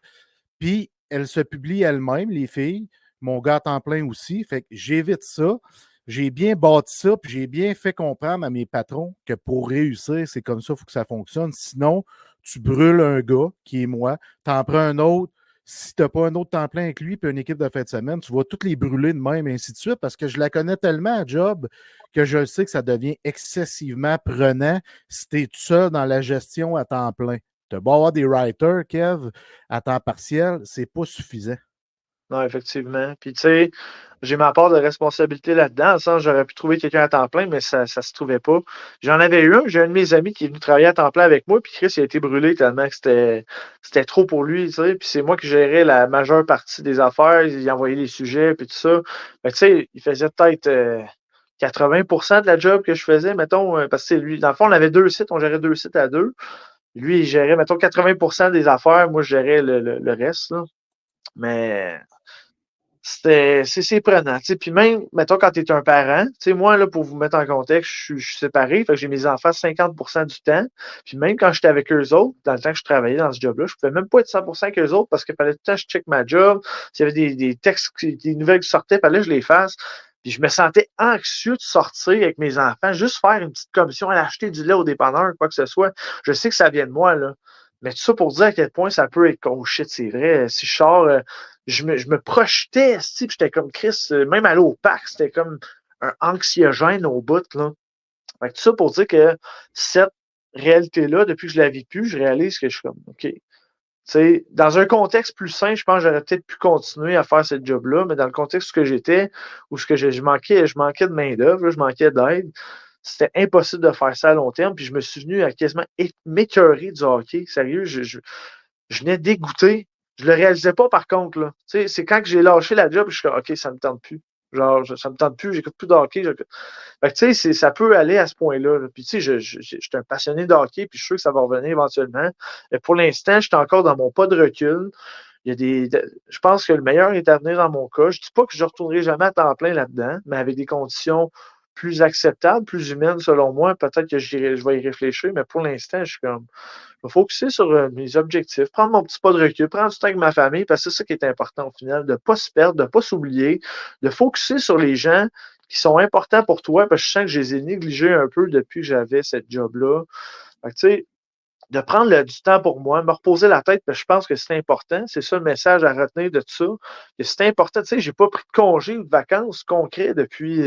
puis elles se publient elles-mêmes, les filles. Mon gars à temps plein aussi. Fait que j'évite ça. J'ai bien bâti ça, puis j'ai bien fait comprendre à mes patrons que pour réussir, c'est comme ça, il faut que ça fonctionne. Sinon, tu brûles un gars, qui est moi, tu en prends un autre. Si tu n'as pas un autre temps plein avec lui, puis une équipe de fin de semaine, tu vas toutes les brûler de même, et ainsi de suite, parce que je la connais tellement à job que je sais que ça devient excessivement prenant si tu es tout seul dans la gestion à temps plein. Tu as beau avoir des writers, Kev, à temps partiel, c'est pas suffisant. Non, effectivement. Puis, tu sais, j'ai ma part de responsabilité là-dedans. Dans le sens, j'aurais pu trouver quelqu'un à temps plein, mais ça ne se trouvait pas. J'en avais eu un. J'ai un de mes amis qui est venu travailler à temps plein avec moi, puis Chris, il a été brûlé tellement que c'était trop pour lui, tu sais. Puis c'est moi qui gérais la majeure partie des affaires. Il envoyait les sujets, puis tout ça. Mais tu sais, il faisait peut-être 80% de la job que je faisais, mettons, parce que lui, dans le fond, on avait 2 sites, on gérait 2 sites à deux. Lui, il gérait, mettons, 80% des affaires. Moi, je gérais le reste, là. Mais c'est prenant. T'sais. Puis même, mettons, quand tu es un parent, moi, là, pour vous mettre en contexte, je suis séparé, fait que j'ai mes enfants 50% du temps. Puis même quand j'étais avec eux autres, dans le temps que je travaillais dans ce job-là, je pouvais même pas être 100% avec eux autres parce qu'il fallait tout le temps que je check ma job. S'il y avait des textes, des nouvelles qui sortaient, il fallait que je les fasse. Puis je me sentais anxieux de sortir avec mes enfants, juste faire une petite commission, aller acheter du lait au dépanneur, quoi que ce soit. Je sais que ça vient de moi, là. Mais tout ça pour dire à quel point ça peut être, oh shit, c'est vrai. Si je sors, je me projetais, puis j'étais comme Chris, même aller au parc, c'était comme un anxiogène au bout, là. Fait que tout ça pour dire que cette réalité-là, depuis que je la vis plus, je réalise que je suis comme, OK. T'sais, dans un contexte plus sain, je pense que j'aurais peut-être pu continuer à faire ce job-là, mais dans le contexte où j'étais, où je manquais de main-d'œuvre, je manquais d'aide, c'était impossible de faire ça à long terme. Puis je me suis venu à quasiment m'écœurer du hockey. Sérieux, je venais dégoûté. Je le réalisais pas par contre. Là. C'est quand que j'ai lâché la job, je suis comme OK, ça me tente plus. Genre, ça me tente plus, j'écoute plus de hockey. Fait que, tu sais, ça peut aller à ce point-là. Là. Puis, tu sais, je suis un passionné de hockey, puis je suis sûr que ça va revenir éventuellement. Mais pour l'instant, je suis encore dans mon pas de recul. Il y a je pense que le meilleur est à venir dans mon cas. Je ne dis pas que je ne retournerai jamais à temps plein là-dedans, mais avec des conditions plus acceptables, plus humaines selon moi. Peut-être que je vais y réfléchir, mais pour l'instant, je suis comme. Je vais focuser sur mes objectifs, prendre mon petit pas de recul, prendre du temps avec ma famille, parce que c'est ça qui est important au final, de ne pas se perdre, de ne pas s'oublier, de focuser sur les gens qui sont importants pour toi, parce que je sens que je les ai négligés un peu depuis que j'avais cette job-là. Fait que, tu sais, de prendre du temps pour moi, me reposer la tête, parce que je pense que c'est important. C'est ça le message à retenir de tout ça. Que c'est important. Tu sais, j'ai pas pris de congé ou de vacances concrets depuis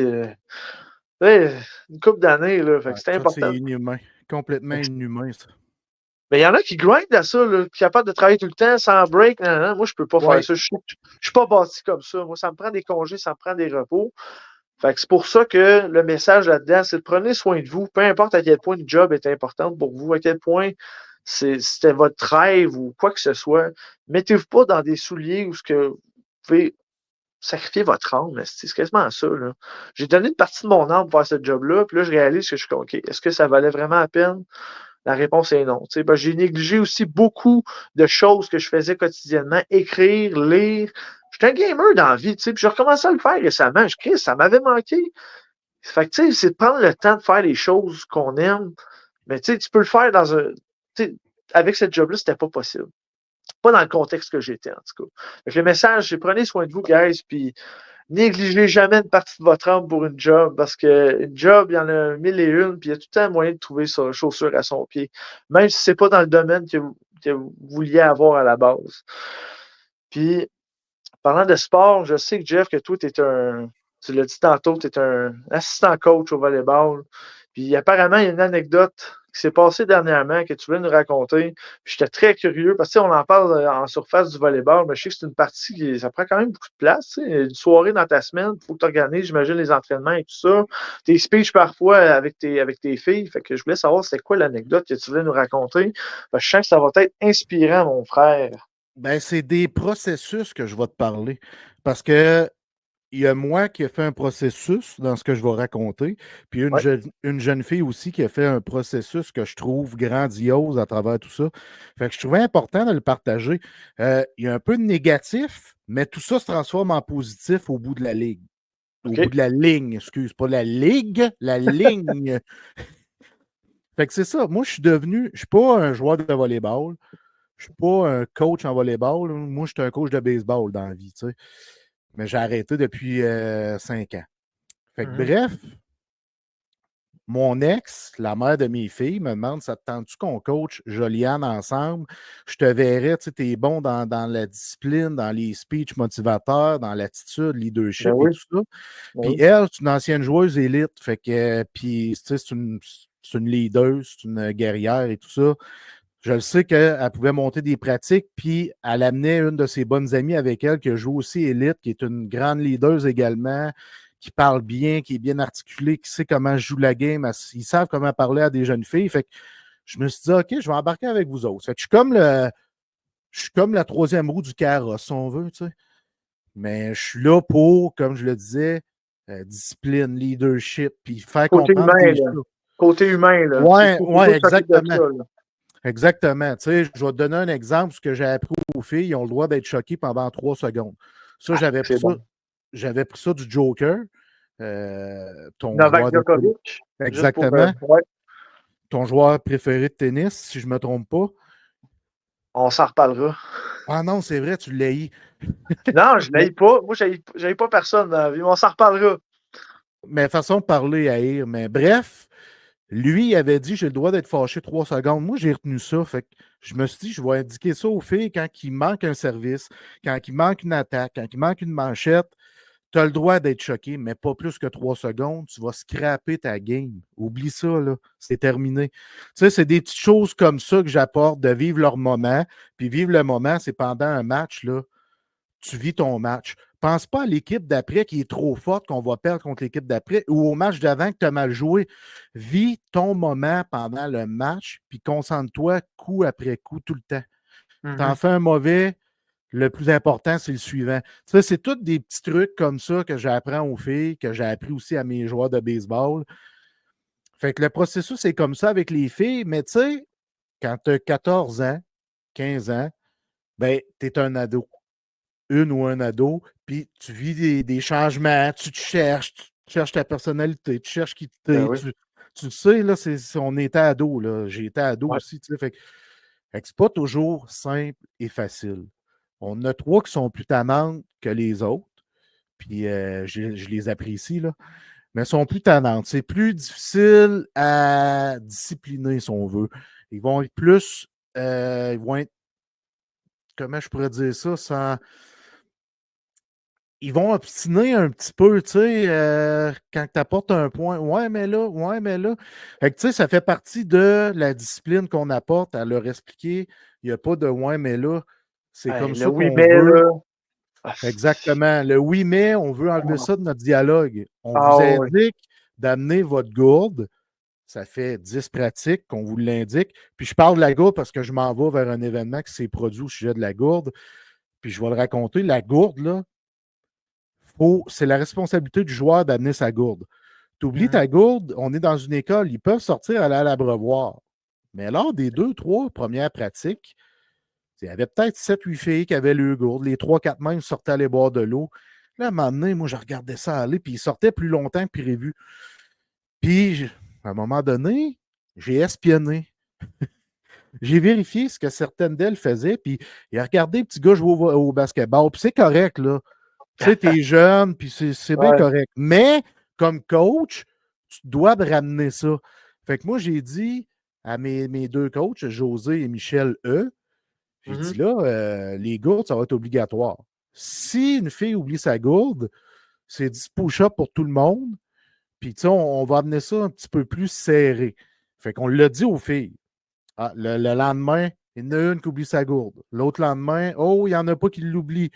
Tu sais, une couple d'années, là. Fait que c'était Ça, c'est important. inhumain. Complètement inhumain, ça. Mais il y en a qui grindent à ça, là, qui sont capables de travailler tout le temps sans break. Nan, nan, nan. Moi, je peux pas faire Oui. ça. Je suis pas bâti comme ça. Moi, ça me prend des congés, ça me prend des repos. Fait que c'est pour ça que le message là-dedans, c'est de prenez soin de vous, peu importe à quel point le job est important pour vous, à quel point c'était votre rêve ou quoi que ce soit. Mettez-vous pas dans des souliers où ce que vous pouvez sacrifier votre âme. C'est quasiment ça, là. J'ai donné une partie de mon âme pour faire ce job-là, puis là, je réalise que je suis comme, OK, est-ce que ça valait vraiment la peine? La réponse est non. Ben, j'ai négligé aussi beaucoup de choses que je faisais quotidiennement, écrire, lire. J'étais un gamer dans la vie, puis j'ai recommencé à le faire récemment. Je crie, ça m'avait manqué. Fait que, c'est de prendre le temps de faire les choses qu'on aime. Mais tu peux le faire dans un. Avec ce job-là, c'était pas possible. Pas dans le contexte que j'étais, en tout cas. Fait que le message, c'est prenez soin de vous, guys, puis négligez jamais une partie de votre âme pour une job, parce qu'une job, il y en a mille et une, puis il y a tout le temps moyen de trouver sa chaussure à son pied, même si c'est pas dans le domaine que vous vouliez avoir à la base. Puis, parlant de sport, je sais que Jeff, que toi, tu l'as dit tantôt, tu es un assistant coach au volleyball. Puis apparemment, il y a une anecdote qui s'est passée dernièrement que tu voulais nous raconter. Puis j'étais très curieux parce que on en parle en surface du volleyball, mais je sais que c'est une partie qui ça prend quand même beaucoup de place. Tu sais. Une soirée dans ta semaine, il faut que tu organises, j'imagine, les entraînements et tout ça. Tes speeches parfois avec tes filles. Fait que je voulais savoir c'était quoi l'anecdote que tu voulais nous raconter. Parce que je sens que ça va être inspirant, mon frère. Ben, c'est des processus que je vais te parler. Parce que il y a moi qui ai fait un processus dans ce que je vais raconter, puis Ouais. une jeune fille aussi qui a fait un processus que je trouve grandiose à travers tout ça. Fait que je trouvais important de le partager. Il y a un peu de négatif, mais tout ça se transforme en positif au bout de la ligue. Au bout OK. de la ligne, excuse, pas la ligue, la ligne. Fait que c'est ça. Moi, je suis pas un joueur de volleyball. Je suis pas un coach en volleyball. Moi, je suis un coach de baseball dans la vie, tu sais. Mais j'ai arrêté depuis 5 ans. Fait que Mhm. bref, mon ex, la mère de mes filles, me demande ça te tente-tu qu'on coach Joliane ensemble? Je te verrais, tu sais, t'es bon dans la discipline, dans les speeches motivateurs, dans l'attitude, Ben leadership et oui, tout ça. ben Puis oui. elle, c'est une ancienne joueuse élite. Fait que, puis, tu sais, c'est une leader, c'est une guerrière et tout ça. Je le sais qu'elle pouvait monter des pratiques, puis elle amenait une de ses bonnes amies avec elle qui joue aussi élite, qui est une grande leader également, qui parle bien, qui est bien articulée, qui sait comment joue la game. Ils savent comment parler à des jeunes filles. Fait que je me suis dit, OK, je vais embarquer avec vous autres. Fait que je suis comme la troisième roue du carrosse, si on veut, tu sais. Mais je suis là pour, comme je le disais, discipline, leadership, puis faire Côté comprendre humain, des là. choses. Côté humain, là. C'est Ouais, c'est toi ouais, qui s'occupe de exactement. ça, là. Exactement. Tu sais, je vais te donner un exemple. Ce que j'ai appris aux filles, ils ont le droit d'être choqués pendant 3 secondes. Ça, Ah, c'est bon. j'avais pris ça du Joker, ton Novak joueur de tennis. Djokovic, juste pour. Exactement. Ouais, Ton joueur préféré de tennis, si je ne me trompe pas. on s'en reparlera. Ah non, c'est vrai, tu l'as. Non, je Mais, n'aille pas. Moi, j'aille pas personne dans la vie. On s'en reparlera. mais façon de parler à Haïr. Mais bref, lui, il avait dit j'ai le droit d'être fâché 3 secondes. Moi, j'ai retenu ça. Fait que je me suis dit, je vais indiquer ça aux filles quand il manque un service, quand il manque une attaque, quand il manque une manchette. Tu as le droit d'être choqué, mais pas plus que 3 secondes. Tu vas scraper ta game. Oublie ça, là. C'est terminé. Tu sais, c'est des petites choses comme ça que j'apporte, de vivre leur moment. Puis vivre le moment, c'est pendant un match, là. Tu vis ton match. Pense pas à l'équipe d'après qui est trop forte qu'on va perdre contre l'équipe d'après ou au match d'avant que tu as mal joué. Vis ton moment pendant le match, puis concentre-toi coup après coup tout le temps. T'en Mhm. fais un mauvais, le plus important, c'est le suivant. Tu sais, c'est tous des petits trucs comme ça que j'apprends aux filles, que j'ai appris aussi à mes joueurs de baseball. Fait que le processus est comme ça avec les filles, mais tu sais, quand tu as 14 ans, 15 ans, ben, tu es un ado, une ou un ado, puis tu vis des changements, tu te cherches, tu cherches ta personnalité, tu cherches qui Ben t'es, oui. tu sais, là, on était ado, là. J'ai été ado Ouais. aussi, tu sais. Fait que c'est pas toujours simple et facile. On a trois qui sont plus tannantes que les autres, puis je les apprécie, là, mais sont plus tannantes. C'est plus difficile à discipliner, si on veut. Ils vont être plus. Ils vont être. Comment je pourrais dire ça sans. ils vont obstiner un petit peu, tu sais, quand tu apportes un point. Ouais, mais là, ouais, mais là. Fait que, tu sais, ça fait partie de la discipline qu'on apporte à leur expliquer. Il n'y a pas de ouais, mais là. C'est Hey, comme le ça oui, qu'on mais veut. là. Ah, Exactement. Le oui, mais on veut enlever ça de notre dialogue. On ah, vous ouais. indique d'amener votre gourde. Ça fait 10 pratiques qu'on vous l'indique. Puis je parle de la gourde parce que je m'en vais vers un événement qui s'est produit au sujet de la gourde. Puis je vais le raconter. La gourde, là, c'est la responsabilité du joueur d'amener sa gourde. Tu oublies Mhm. ta gourde, on est dans une école, ils peuvent sortir aller à l'abreuvoir. Mais lors des 2, 3 premières pratiques, il y avait peut-être 7, 8 filles qui avaient le gourde. Les 3, 4 mêmes sortaient aller boire de l'eau. Là, à un moment donné, moi, je regardais ça aller, puis ils sortaient plus longtemps que prévu. Puis, à un moment donné, j'ai espionné. J'ai vérifié ce que certaines d'elles faisaient, puis j'ai regardé petit gars jouer au basketball. Puis c'est correct, là. Tu sais, t'es jeune, puis c'est bien Ouais. correct. Mais, comme coach, tu dois te ramener ça. Fait que moi, j'ai dit à mes 2 coachs, José et Michel j'ai dit Mhm. là, les gourdes, ça va être obligatoire. Si une fille oublie sa gourde, c'est 10 push-ups pour tout le monde. Puis, tu sais, on va amener ça un petit peu plus serré. Fait qu'on l'a dit aux filles. Ah, le lendemain, il y en a une qui oublie sa gourde. L'autre lendemain, oh, il n'y en a pas qui l'oublient.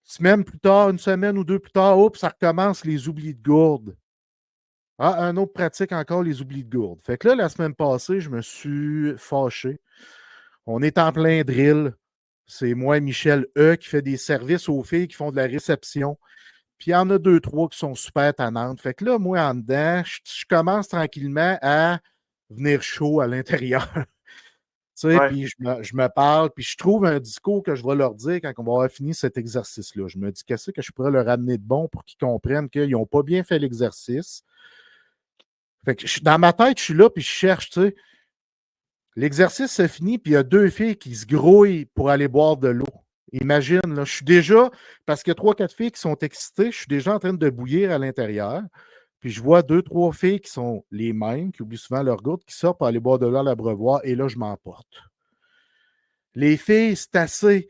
Semaine plus tard, une semaine ou 2 plus tard, oups, ça recommence les oublis de gourde. Ah, un autre pratique encore, les oublis de gourde. Fait que là, la semaine passée, je me suis fâché. On est en plein drill. C'est moi et Michel qui fait des services aux filles qui font de la réception. Puis il y en a 2, 3 qui sont super tannantes. Fait que là, moi, en dedans, je commence tranquillement à venir chaud à l'intérieur. Tu sais, Ouais. puis je me parle, puis je trouve un discours que je vais leur dire quand on va avoir fini cet exercice-là. Je me dis, qu'est-ce que je pourrais leur amener de bon pour qu'ils comprennent qu'ils n'ont pas bien fait l'exercice. Fait que dans ma tête, je suis là, puis je cherche, tu sais. L'exercice se finit, puis il y a 2 filles qui se grouillent pour aller boire de l'eau. Imagine, là, je suis déjà, parce qu'il y a 3, 4 filles qui sont excitées, je suis déjà en train de bouillir à l'intérieur. Puis je vois 2, 3 filles qui sont les mêmes, qui oublient souvent leur gourde, qui sortent pour aller boire de l'eau à l'abreuvoir, et là, je m'emporte. Les filles, c'est assez.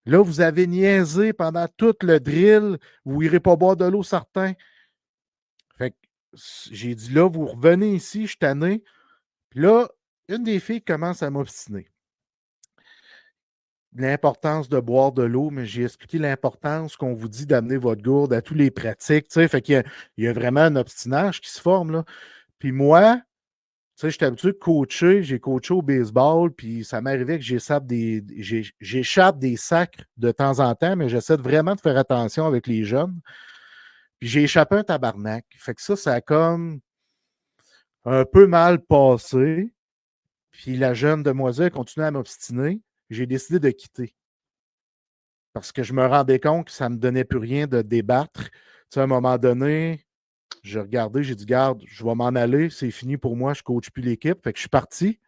Là, vous avez niaisé pendant tout le drill. Vous n'irez pas boire de l'eau, certain. Fait que j'ai dit là, vous revenez ici, je suis tanné. Puis là, une des filles commence à m'obstiner. L'importance de boire de l'eau, mais j'ai expliqué l'importance qu'on vous dit d'amener votre gourde à tous les pratiques. Fait qu'il y a vraiment un obstinage qui se forme, là. Puis moi, tu sais, j'étais habitué de coacher, j'ai coaché au baseball, puis ça m'arrivait que j'échappe des sacs de temps en temps, mais j'essaie vraiment de faire attention avec les jeunes. Puis j'ai échappé un tabarnak. Fait que ça a comme un peu mal passé. Puis la jeune demoiselle continuait à m'obstiner. J'ai décidé de quitter. Parce que je me rendais compte que ça ne me donnait plus rien de débattre. Tu sais, à un moment donné, j'ai regardé, j'ai dit, garde, je vais m'en aller, c'est fini pour moi, je ne coach plus l'équipe. Fait que je suis parti.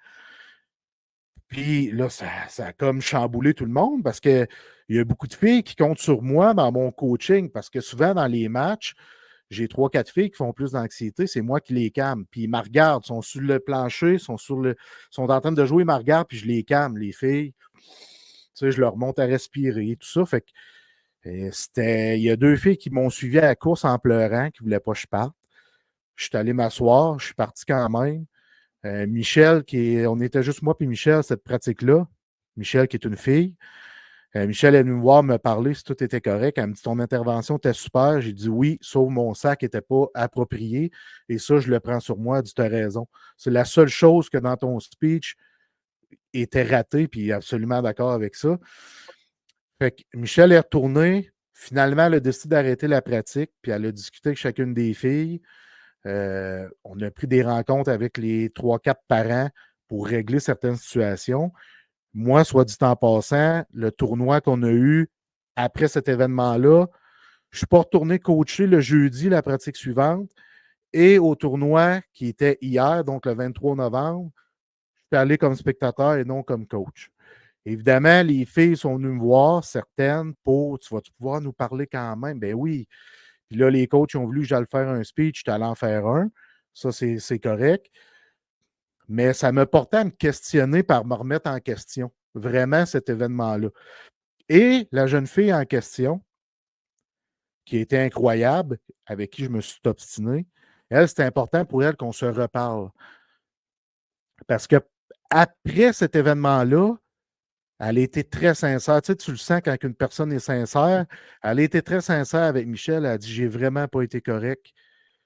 Puis là, ça a comme chamboulé tout le monde parce qu'il y a beaucoup de filles qui comptent sur moi dans mon coaching parce que souvent dans les matchs, j'ai 3, 4 filles qui font plus d'anxiété, c'est moi qui les calme. Puis ils me regardent, sont sur le plancher, sont en train de jouer, ils me regardent, puis je les calme, les filles. Tu sais, je leur monte à respirer, tout ça. Fait que il y a 2 filles qui m'ont suivi à la course en pleurant, qui ne voulaient pas que je parte. Je suis allé m'asseoir, je suis parti quand même. Michel, on était juste moi et Michel, cette pratique-là. Michel, qui est une fille. Michel est venu me voir, me parler si tout était correct. Elle me dit, ton intervention était super. J'ai dit oui, sauf mon sac n'était pas approprié. Et ça, je le prends sur moi. Elle dit, tu as raison. C'est la seule chose que dans ton speech était raté, puis absolument d'accord avec ça. Fait que Michel est retourné. Finalement, elle a décidé d'arrêter la pratique, puis elle a discuté avec chacune des filles. On a pris des rencontres avec les 3, 4 parents pour régler certaines situations. Moi, soit dit en passant, le tournoi qu'on a eu après cet événement-là, je ne suis pas retourné coacher le jeudi, la pratique suivante, et au tournoi qui était hier, donc le 23 novembre, je suis allé comme spectateur et non comme coach. Évidemment, les filles sont venues me voir, certaines, pour tu vas-tu pouvoir nous parler quand même? Ben oui. Puis là, les coachs ont voulu que j'aille faire un speech, j'étais allé en faire un. Ça, c'est correct. Mais ça me portait à me questionner par me remettre en question. Vraiment, cet événement-là. Et la jeune fille en question, qui était incroyable, avec qui je me suis obstiné, elle, c'était important pour elle qu'on se reparle. Parce que après cet événement-là, elle a été très sincère. Tu sais, tu le sens quand une personne est sincère. Elle a été très sincère avec Michel. Elle a dit: j'ai vraiment pas été correct.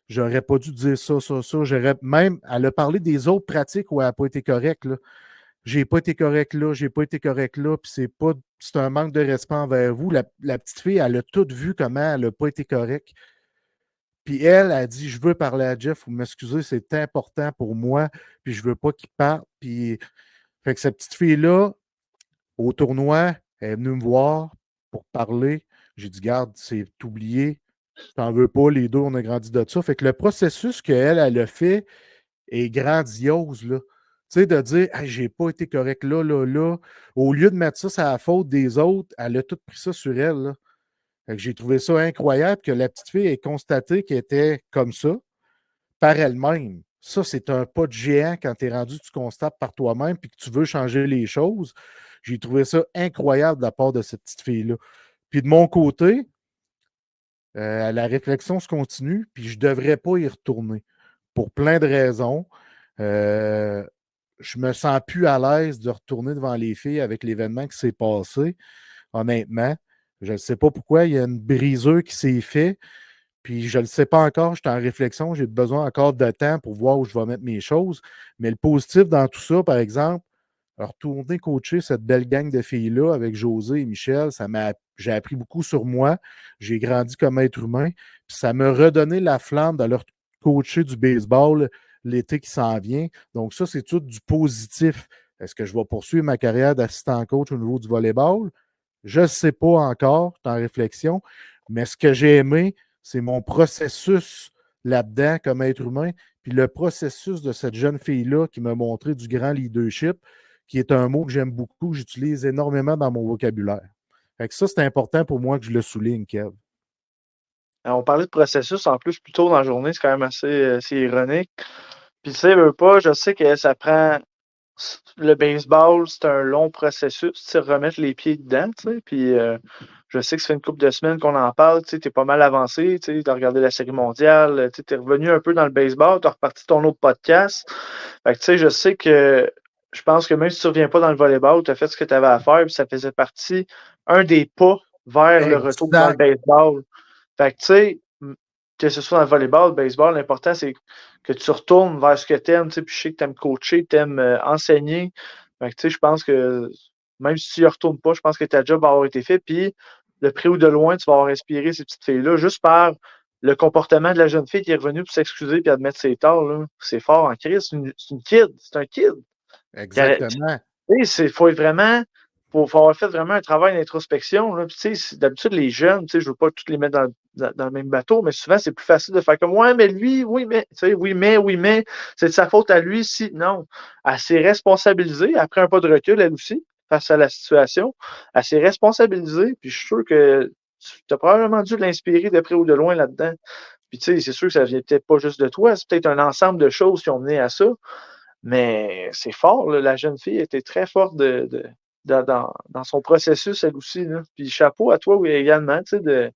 J'aurais pas dû dire ça, ça, ça. J'aurais même. Elle a parlé des autres pratiques où elle n'a pas été correcte, là. J'ai pas été correct là, j'ai pas été correct là, puis c'est un manque de respect envers vous. La petite fille, elle a tout vu comment elle n'a pas été correcte. Puis elle a dit: je veux parler à Jeff, vous m'excusez, c'est important pour moi, puis je veux pas qu'il parte. Puis, fait que cette petite fille-là, au tournoi, elle est venue me voir pour parler. J'ai dit: garde, c'est oublié, t'en veux pas, les deux, on a grandi de ça. Fait que le processus qu'elle, elle a fait est grandiose, là. Tu sais, de dire: hey, j'ai pas été correct là, là, là. Au lieu de mettre ça à la faute des autres, elle a tout pris ça sur elle, là. Fait que j'ai trouvé ça incroyable que la petite fille ait constaté qu'elle était comme ça par elle-même. Ça, c'est un pas de géant quand tu es rendu, tu constates par toi-même puis que tu veux changer les choses. J'ai trouvé ça incroyable de la part de cette petite fille-là. Puis de mon côté, la réflexion se continue, puis je ne devrais pas y retourner pour plein de raisons. Je me sens plus à l'aise de retourner devant les filles avec l'événement qui s'est passé, honnêtement. Je ne sais pas pourquoi. Il y a une brisure qui s'est faite. Puis je ne le sais pas encore, je suis en réflexion, j'ai besoin encore de temps pour voir où je vais mettre mes choses. Mais le positif dans tout ça, par exemple, retourner coacher cette belle gang de filles-là avec José et Michel, j'ai appris beaucoup sur moi, j'ai grandi comme être humain, puis ça m'a redonné la flamme de leur coacher du baseball l'été qui s'en vient. Donc ça, c'est tout du positif. Est-ce que je vais poursuivre ma carrière d'assistant coach au niveau du volleyball? Je ne sais pas encore, je suis en réflexion, mais ce que j'ai aimé, c'est mon processus là-dedans comme être humain, puis le processus de cette jeune fille-là qui m'a montré du grand leadership, qui est un mot que j'aime beaucoup, que j'utilise énormément dans mon vocabulaire. Fait que ça, c'est important pour moi que je le souligne, Kev. On parlait de processus en plus plus tôt dans la journée, c'est quand même assez ironique. Puis tu sais, veux pas, je sais que ça prend le baseball, c'est un long processus, tu sais, remettre les pieds dedans, tu sais. Puis je sais que ça fait une couple de semaines qu'on en parle, tu sais, t'es pas mal avancé, tu sais, t'as regardé la série mondiale, tu sais, t'es revenu un peu dans le baseball, t'as reparti ton autre podcast. Fait que tu sais, je sais que je pense que même si tu reviens pas dans le volleyball, tu as fait ce que tu avais à faire, puis ça faisait partie, un des pas vers le retour dans le Exact. baseball. Fait que, tu sais, que ce soit dans le volleyball, le baseball, l'important, c'est que tu retournes vers ce que tu aimes. Tu sais, puis je sais que tu aimes coacher, tu aimes enseigner. Fait que, tu sais, je pense que même si tu n'y retournes pas, je pense que ta job va avoir été fait. Puis, de près ou de loin, tu vas avoir inspiré ces petites filles-là juste par le comportement de la jeune fille qui est revenue pour s'excuser et admettre ses torts. Là. C'est fort en crise. C'est une kid. C'est un kid. Exactement. Tu sais, il faut être vraiment. Faut avoir fait vraiment un travail d'introspection. Là. Puis, tu sais, d'habitude, les jeunes, tu sais, je veux pas tous les mettre dans le même bateau, mais souvent, c'est plus facile de faire comme ouais, mais lui, oui, mais, tu sais, oui, mais, c'est de sa faute à lui si. Non. Elle s'est responsabilisée, elle a pris un pas de recul, elle aussi, face à la situation. Elle s'est responsabilisée, puis je suis sûr que tu as probablement dû l'inspirer de près ou de loin là-dedans. Puis, tu sais, c'est sûr que ça vient peut-être pas juste de toi, c'est peut-être un ensemble de choses qui ont mené à ça. Mais c'est fort, là, la jeune fille était très forte dans son processus, elle aussi. Là. Puis chapeau à toi oui, également, tu sais, de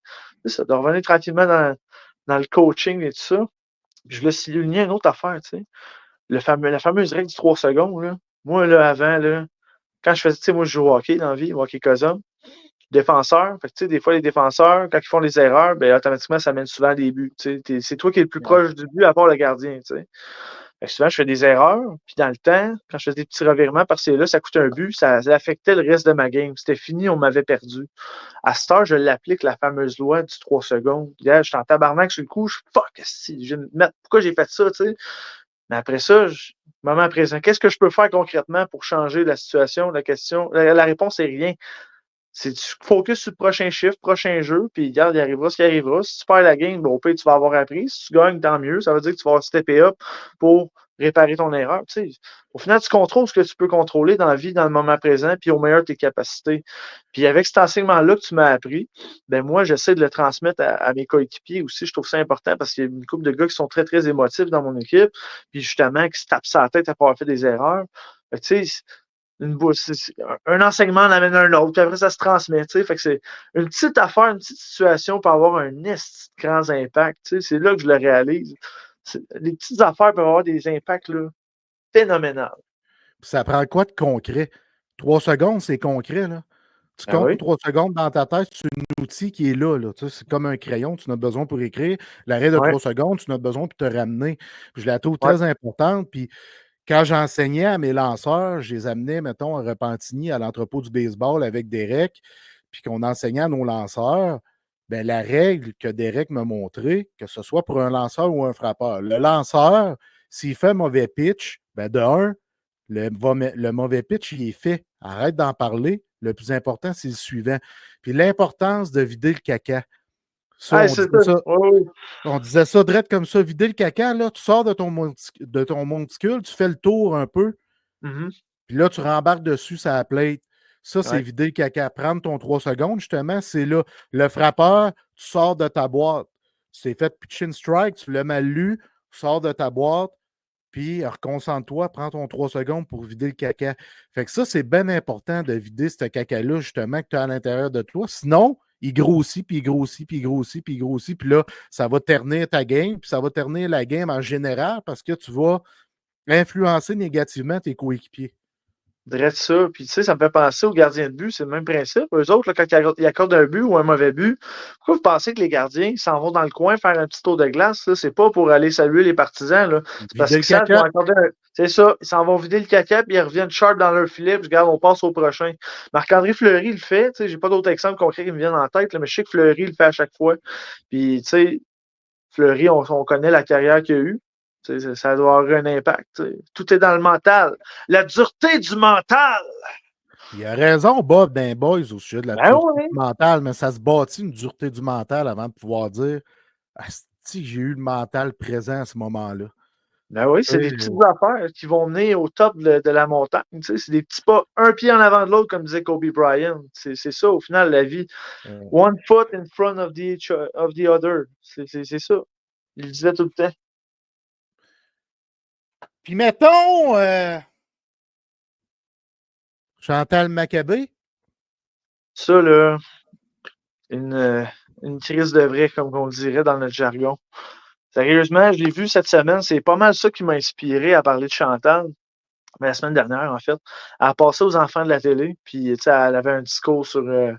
revenir tranquillement dans le coaching et tout ça. Puis je voulais souligner une autre affaire, tu sais. La fameuse règle du 3 secondes, là. Moi, là, avant, là, quand je faisais, tu sais, moi, je joue au hockey dans la vie, au hockey Cosum, défenseur. Fait que, tu sais, des fois, les défenseurs, quand ils font des erreurs, ben, automatiquement, ça mène souvent à des buts. Tu sais, c'est toi qui es le plus proche du but à part le gardien, tu sais. Fait que souvent, je fais des erreurs, puis dans le temps, quand je faisais des petits revirements par là, ça coûtait un but, ça affectait le reste de ma game. C'était fini, on m'avait perdu. À cette heure, je l'applique, la fameuse loi du 3 secondes. Là, je suis en tabarnak sur le coup, je suis fuck, si, je vais me mettre, pourquoi j'ai fait ça, tu sais? Mais après ça, moment présent, qu'est-ce que je peux faire concrètement pour changer la situation, la question? La réponse est rien. C'est tu focus sur le prochain chiffre, prochain jeu, puis regarde, il arrivera ce qui arrivera. Si tu perds la game, bon, au pire, tu vas avoir appris. Si tu gagnes, tant mieux. Ça veut dire que tu vas avoir steppé up pour réparer ton erreur. Tu sais, au final, tu contrôles ce que tu peux contrôler dans la vie, dans le moment présent, puis au meilleur de tes capacités. Puis avec cet enseignement-là que tu m'as appris, ben moi, j'essaie de le transmettre à mes coéquipiers aussi. Je trouve ça important parce qu'il y a une couple de gars qui sont très, très émotifs dans mon équipe, puis justement, qui se tapent sa tête après avoir fait des erreurs. Fait que, tu sais, Un enseignement en amène un autre, puis après ça se transmet, tu sais. Fait que c'est une petite affaire, une petite situation peut avoir un esti de grands impacts, tu sais. C'est là que je le réalise. Les petites affaires peuvent avoir des impacts là, phénoménaux. Ça prend quoi de concret? 3 secondes, c'est concret, là. Tu Ah comptes oui? 3 secondes dans ta tête, c'est un outil qui est là. Tu sais, c'est comme un crayon, tu en as besoin pour écrire. L'arrêt de Ouais, 3 secondes, tu en as besoin pour te ramener. Je la trouve ouais. très importante. Puis quand j'enseignais à mes lanceurs, je les amenais, mettons, à Repentigny, à l'entrepôt du baseball avec Derek, puis qu'on enseignait à nos lanceurs, ben, la règle que Derek m'a montrée, que ce soit pour un lanceur ou un frappeur, le lanceur, s'il fait mauvais pitch, ben, de un, le mauvais pitch, il est fait. Arrête d'en parler. Le plus important, c'est le suivant. Puis l'importance de vider le caca. Ça, Ah, c'est ça. Oui, oui. on disait ça direct comme ça, vider le caca, là, tu sors de ton monticule, tu fais le tour un peu, Mhm. puis là, tu rembarques dessus sa plate. Ça, c'est Ouais. vider le caca. Prendre ton 3 secondes, justement, c'est là. Le frappeur, tu sors de ta boîte. Tu t'es fait pitch and strike, tu l'as mal lu, tu sors de ta boîte, puis reconcentre-toi, prends ton 3 secondes pour vider le caca. Fait que ça, c'est bien important de vider ce caca-là, justement, que tu as à l'intérieur de toi. Sinon, il grossit, puis il grossit, puis il grossit, puis il grossit. Puis là, ça va ternir ta game, puis ça va ternir la game en général parce que tu vas influencer négativement tes coéquipiers. Direct ça. Puis, tu sais, ça me fait penser aux gardiens de but. C'est le même principe. Eux autres, là, quand ils accordent un but ou un mauvais but, pourquoi vous pensez que les gardiens s'en vont dans le coin faire un petit tour de glace? Là? C'est pas pour aller saluer les partisans. Là. C'est parce Vider le qu'ils savent qu'ils vont caca. accorder un. C'est ça. Ils s'en vont vider le caca, puis ils reviennent sharp dans leur filet. Puis, regarde, on passe au prochain. Marc-André Fleury le fait. Tu sais, j'ai pas d'autres exemples concrets qui me viennent en tête, là, mais je sais que Fleury le fait à chaque fois. Puis, tu sais, Fleury, on connaît la carrière qu'il a eue. Ça doit avoir un impact. T'sais. Tout est dans le mental. La dureté du mental. Il a raison, Bob, d'un boys au sujet de la Ben dureté oui. mentale, mais ça se bâtit une dureté du mental avant de pouvoir dire si j'ai eu le mental présent à ce moment-là. Ben oui, Tu c'est sais, des petites affaires qui vont mener au top de la montagne. C'est des petits pas, un pied en avant de l'autre, comme disait Kobe Bryant. C'est ça, au final, la vie. euh, One foot in front of the other. C'est ça. Il le disait tout le temps. Puis mettons Chantal Maccabé. Ça, là, une, une crise de vrai, comme on le dirait dans notre jargon. Sérieusement, je l'ai vu cette semaine. C'est pas mal ça qui m'a inspiré à parler de Chantal. Mais la semaine dernière, en fait. Elle a passé aux enfants de la télé. Puis, tu sais, elle avait un discours sur. Tu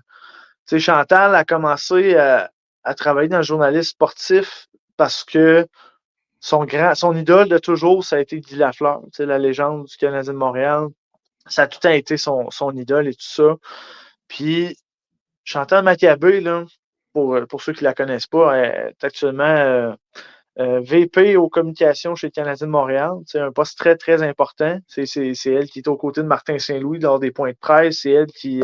sais, Chantal a commencé à travailler dans le journalisme sportif parce que son idole de toujours, ça a été Guy Lafleur. Tu sais, la légende du Canadien de Montréal. Ça a tout le temps été son idole et tout ça. Puis, Chantal Maccabé, là, pour ceux qui ne la connaissent pas, elle est actuellement VP aux communications chez le Canadien de Montréal. C'est un poste très, très important. C'est elle qui est aux côtés de Martin Saint-Louis lors des points de presse. C'est elle qui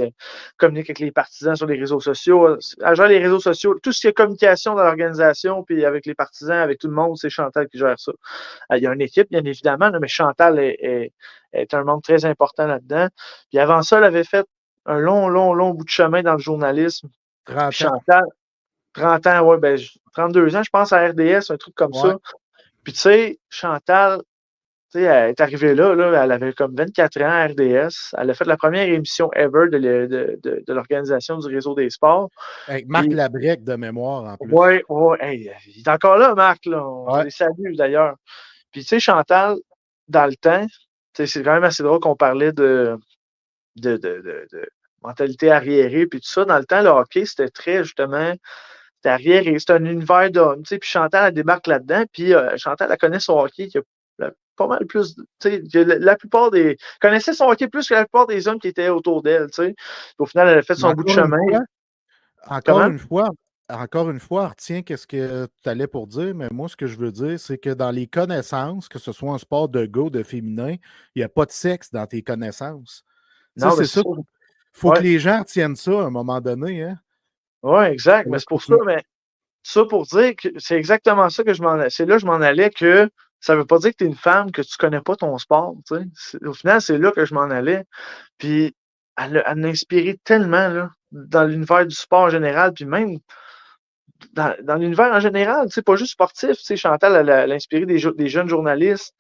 communique avec les partisans sur les réseaux sociaux. Elle gère les réseaux sociaux. Tout ce qui est communication dans l'organisation, puis avec les partisans, avec tout le monde, c'est Chantal qui gère ça. Il y a une équipe, bien évidemment, mais Chantal est un membre très important là-dedans. Puis avant ça, elle avait fait un long, long, long bout de chemin dans le journalisme. 30 Puis ans. Chantal, 30 ans, ouais, ben, 32 ans, je pense, à RDS, un truc comme Ouais. ça. Puis, tu sais, Chantal, tu sais, elle est arrivée là, elle avait comme 24 ans à RDS. Elle a fait la première émission ever de l'organisation du réseau des sports. Avec Marc Puis, Labrec de mémoire en plus. ouais, ouais, hey, il est encore là, Marc, là. On Ouais. les salue d'ailleurs. Puis, tu sais, Chantal, dans le temps, tu sais, c'est quand même assez drôle qu'on parlait de mentalité arriérée, puis tout ça. Dans le temps, le hockey, c'était très, justement, c'était arriéré, c'est un univers d'hommes, tu sais, puis Chantal, elle débarque là-dedans, puis Chantal, elle connaît son hockey, qui a pas mal plus, tu sais, la plupart des, connaissait son hockey plus que la plupart des hommes qui étaient autour d'elle, tu sais. Au final, elle a fait Mais son bout de chemin. encore Comment? une fois, retiens qu'est-ce que tu allais pour dire, mais moi, ce que je veux dire, c'est que dans les connaissances, que ce soit un sport de gars ou de féminin, il n'y a pas de sexe dans tes connaissances. Tu sais, Non, mais c'est c'est ça. ça. Il faut que Ouais, les gens retiennent ça à un moment donné. Hein? ouais, exact. Mais Ouais, c'est pour ça, continue. mais ça pour dire que c'est exactement ça que c'est là que je m'en allais, que ça veut pas dire que tu es une femme, que tu connais pas ton sport, tu sais. Au final, c'est là que je m'en allais. Puis, elle m'a inspiré tellement, là, dans l'univers du sport en général, puis même dans l'univers en général, tu sais, pas juste sportif. Tu sais, Chantal, elle a inspiré des jeunes journalistes.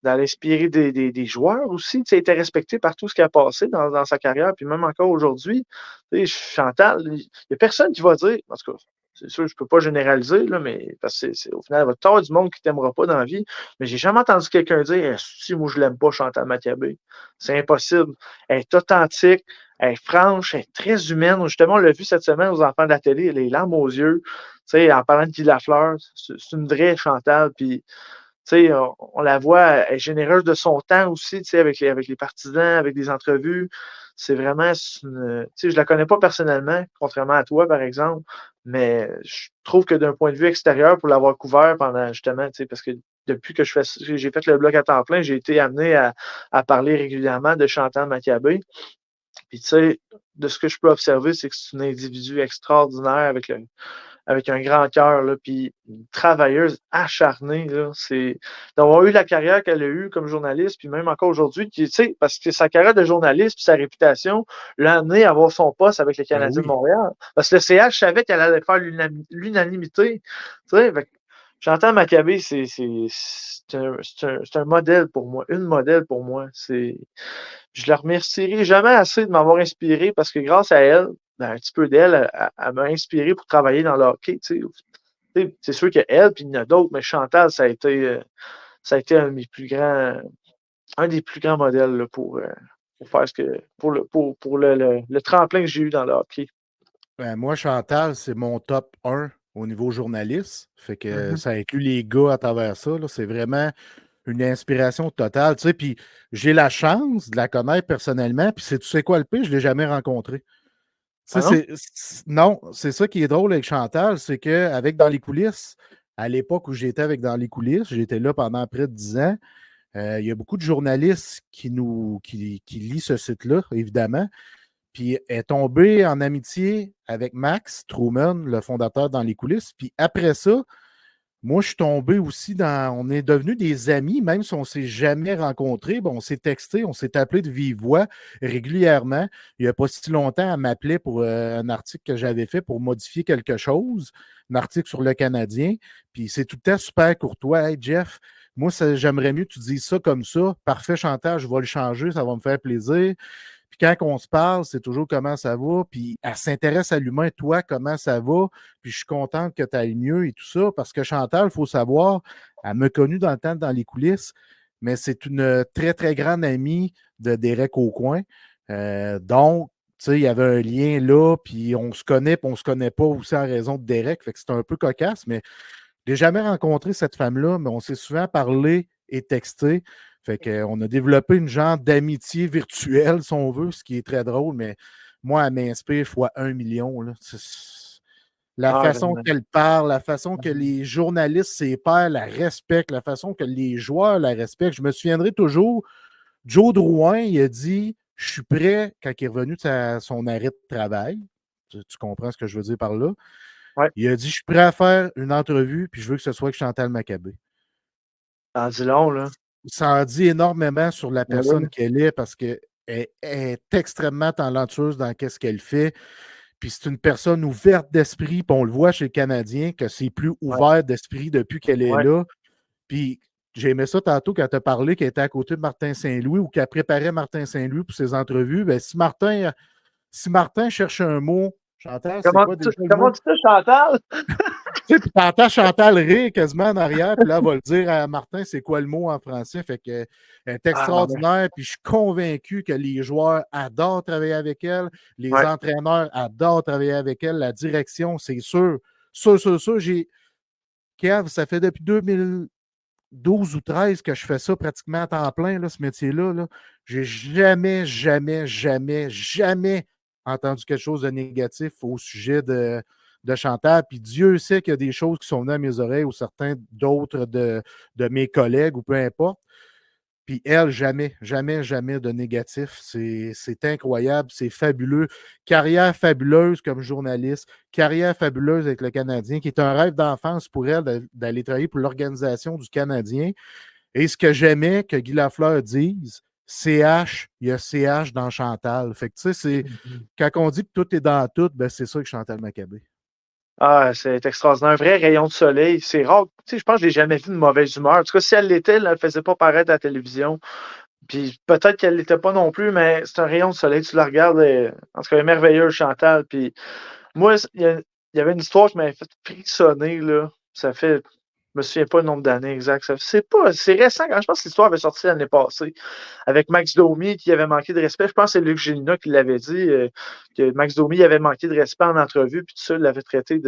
d'aller inspirer des joueurs aussi. Tu sais, elle était respectée par tout ce qui a passé dans sa carrière, puis même encore aujourd'hui. Tu sais, Chantal, il n'y a personne qui va dire, en tout cas, c'est sûr, je ne peux pas généraliser, là, mais parce que au final, il va y avoir du monde qui ne t'aimera pas dans la vie. Mais j'ai jamais entendu quelqu'un dire si moi je l'aime pas, Chantal Maccabé. C'est impossible. Elle est authentique, elle est franche, elle est très humaine. Justement, on l'a vu cette semaine aux enfants de la télé, les larmes aux yeux. Tu sais, en parlant de Guy Lafleur, c'est une vraie Chantal. Puis, tu sais, on la voit, elle est généreuse de son temps aussi, tu sais, avec les partisans, avec des entrevues. C'est vraiment une. Tu sais, je la connais pas personnellement, contrairement à toi, par exemple, mais je trouve que d'un point de vue extérieur, pour l'avoir couvert pendant justement, tu sais, parce que depuis que j'ai fait le blog à temps plein, j'ai été amené à parler régulièrement de Chantal Maccabé. Puis, tu sais, de ce que je peux observer, c'est que c'est une individu extraordinaire avec un grand cœur, là, puis une travailleuse acharnée, là. C'est d'avoir eu la carrière qu'elle a eue comme journaliste, puis même encore aujourd'hui, tu sais, parce que sa carrière de journaliste puis sa réputation l'a amené à avoir son poste avec les Ben Canadiens de oui. Montréal. Parce que le CH savait qu'elle allait faire l'unanimité. Tu sais, Chantal Maccabé, c'est un modèle pour moi, une modèle pour moi. Je la remercierai jamais assez de m'avoir inspiré parce que grâce à elle, ben, un petit peu d'elle, elle m'a inspiré pour travailler dans le hockey. Tu sais. C'est sûr qu'elle, puis il y en a d'autres, mais Chantal, ça a été un des plus grands modèles là, pour faire pour le tremplin que j'ai eu dans le hockey. Ben, moi, Chantal, c'est mon top 1 au niveau journaliste. Fait que Mhm. ça inclut les gars à travers ça. Là. C'est vraiment une inspiration totale. Tu sais, puis j'ai la chance de la connaître personnellement. Puis tu sais quoi le pire, je ne l'ai jamais rencontrée. Tu Ah sais, non? non, c'est ça qui est drôle avec Chantal, c'est qu'avec Dans les coulisses, à l'époque où j'étais avec Dans les coulisses, j'étais là pendant près de 10 ans. Il y a beaucoup de journalistes qui lisent ce site-là, évidemment. Puis elle est tombée en amitié avec Max Truman, le fondateur Dans les coulisses. Puis après ça, moi, je suis tombé aussi dans. On est devenus des amis, même si on ne s'est jamais rencontrés. Bon, on s'est texté, on s'est appelé de vive voix régulièrement. Il n'y a pas si longtemps, elle m'appelait pour un article que j'avais fait pour modifier quelque chose, un article sur le Canadien. Puis c'est tout le temps super courtois. Hey, Jeff, moi, j'aimerais mieux que tu dises ça comme ça. Parfait, Chantal, je vais le changer, ça va me faire plaisir. Puis quand on se parle, c'est toujours comment ça va. Puis elle s'intéresse à l'humain, toi, comment ça va. Puis je suis contente que tu ailles mieux et tout ça. Parce que Chantal, il faut savoir, elle m'a connu dans le temps dans les coulisses, mais c'est une très, très grande amie de Derek Aucoin. Donc, tu sais, il y avait un lien là, puis on se connaît, puis on se connaît pas aussi en raison de Derek. Fait que c'est un peu cocasse, mais je n'ai jamais rencontré cette femme-là, mais on s'est souvent parlé et texté. Fait qu'on a développé une genre d'amitié virtuelle, si on veut, ce qui est très drôle, mais moi, elle m'inspire fois 1 million. Là. La Ah, façon vraiment. qu'elle parle, la façon que Mhm. les journalistes, ses pairs, la respectent, la façon que les joueurs la respectent. Je me souviendrai toujours, Joe Drouin, il a dit je suis prêt quand il est revenu de son arrêt de travail. Tu comprends ce que je veux dire par là? Ouais, Il a dit je suis prêt à faire une entrevue, puis je veux que ce soit avec Chantal Maccabé. ça en dit long, là. Ça en dit énormément sur la Ben oui. personne qu'elle est parce qu'elle est extrêmement talentueuse dans ce qu'elle fait. Puis c'est une personne ouverte d'esprit. Puis on le voit chez le Canadien que c'est plus Ouais, ouvert d'esprit depuis qu'elle est ouais. là. Puis j'ai aimé ça tantôt quand tu as parlé qu'elle était à côté de Martin Saint-Louis ou qu'elle préparait Martin Saint-Louis pour ses entrevues. Ben, si Martin cherche un mot, Chantal, c'est quoi déjà le Comment mot? tu sais, Chantal? Tu sais, puis t'entends Chantal rire quasiment en arrière, puis là, elle va le dire à Martin, c'est quoi le mot en français. Fait que, elle est Ah, ouais. extraordinaire, puis je suis convaincu que les joueurs adorent travailler avec elle, les Ouais. entraîneurs adorent travailler avec elle, la direction, c'est sûr. Sûr, sûr, sûr. Kev, ça fait depuis 2012 ou 13 que je fais ça pratiquement à temps plein, là, ce métier-là. Là. J'ai jamais, jamais, jamais, jamais entendu quelque chose de négatif au sujet de Chantal. Puis Dieu sait qu'il y a des choses qui sont venues à mes oreilles ou certains d'autres de mes collègues ou peu importe. Puis elle, jamais, jamais, jamais de négatif. C'est incroyable, c'est fabuleux. Carrière fabuleuse comme journaliste, carrière fabuleuse avec le Canadien, qui est un rêve d'enfance pour elle d'aller travailler pour l'organisation du Canadien. Et ce que j'aimais que Guy Lafleur dise, CH, il y a CH dans Chantal. Fait que tu sais, Mhm. quand on dit que tout est dans tout, ben c'est ça que Chantal Maccabé. Ah, c'est extraordinaire. Un vrai rayon de soleil. C'est rare. Tu sais, je pense que je l'ai jamais vu de mauvaise humeur. En tout cas, si elle l'était, elle ne le faisait pas paraître à la télévision. Puis peut-être qu'elle l'était pas non plus, mais c'est un rayon de soleil. Tu la regardes, en tout cas, elle est merveilleuse, Chantal. Puis moi, il y avait une histoire qui m'avait fait frissonner, là. Ça fait, je me souviens pas le nombre d'années exact. C'est récent. Quand je pense que l'histoire avait sorti l'année passée avec Max Domi qui avait manqué de respect. Je pense que c'est Luc Gélina qui l'avait dit, que Max Domi avait manqué de respect en entrevue, puis tout ça, il l'avait traité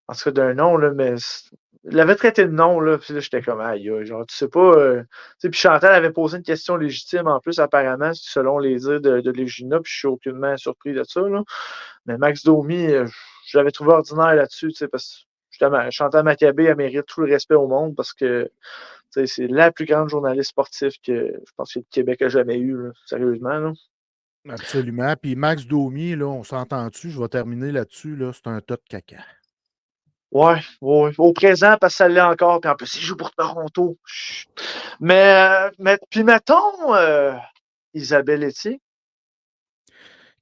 en tout cas d'un nom, là, mais il l'avait traité de nom, là, puis là, j'étais comme, aïe, aïe, genre, tu sais pas, tu sais, puis Chantal avait posé une question légitime, en plus, apparemment, selon les dires de Légina, puis je suis aucunement surpris de ça, là. Mais Max Domi, je l'avais trouvé ordinaire là-dessus, tu sais, parce que, justement, Chantal Maccabé, elle mérite tout le respect au monde, parce que, tu sais, c'est la plus grande journaliste sportive que, je pense, que le Québec a jamais eu, là, sérieusement, là. Absolument. Puis Max Domi, là, on s'entend-tu? Je vais terminer là-dessus. Là, c'est un tas de caca. Ouais, ouais. Au présent, parce que ça l'est encore. Puis en plus, il joue pour Toronto. Chut. Mais puis mettons Isabelle Etier.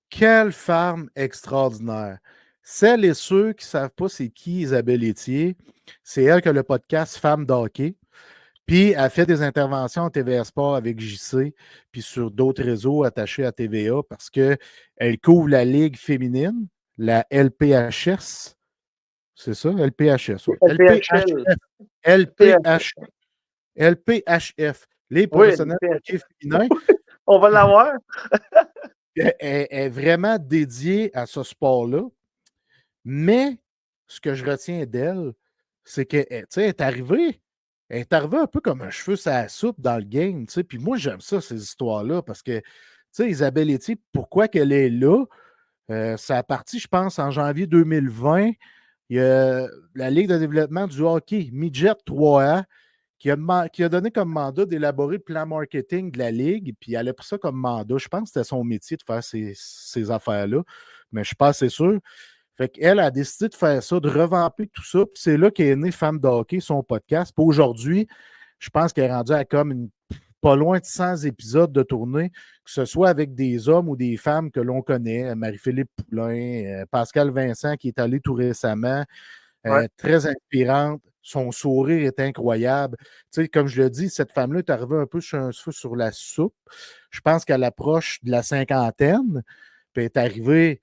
Quelle femme extraordinaire. Celles et ceux qui ne savent pas c'est qui Isabelle Etier, c'est elle qui a le podcast Femmes d'hockey. Puis elle fait des interventions à TVA Sport avec JC, puis sur d'autres réseaux attachés à TVA parce qu'elle couvre la Ligue féminine, la LPHS. C'est ça, LPHS. Oui. LPHL. LPHF. LPHF. Les Oui, professionnels de hockey féminin. on va l'avoir. Elle est vraiment dédiée à ce sport-là. Mais ce que je retiens d'elle, c'est qu'elle est arrivée. Elle est arrivée un peu comme un cheveu sur la soupe dans le game. Puis moi, j'aime ça, ces histoires-là, parce que Isabelle Etier, pourquoi qu'elle est là? Ça a parti, je pense, en janvier 2020. Il y a la Ligue de développement du hockey, Midget 3A, qui a donné comme mandat d'élaborer le plan marketing de la Ligue, puis elle a pris ça comme mandat. Je pense que c'était son métier de faire ces affaires-là, mais je ne suis pas assez sûr. Fait qu'elle a décidé de faire ça, de revamper tout ça, puis c'est là qu'est né Femme de hockey, son podcast. Puis aujourd'hui, je pense qu'elle est rendue à comme pas loin de 100 épisodes de tournée, que ce soit avec des hommes ou des femmes que l'on connaît, Marie-Philippe Poulain, Pascal Vincent qui est allé tout récemment, Ouais. très inspirante. Son sourire est incroyable. Tu sais, comme je le dis, cette femme-là est arrivée un peu sur la soupe. Je pense qu'elle approche de la cinquantaine, puis elle est arrivée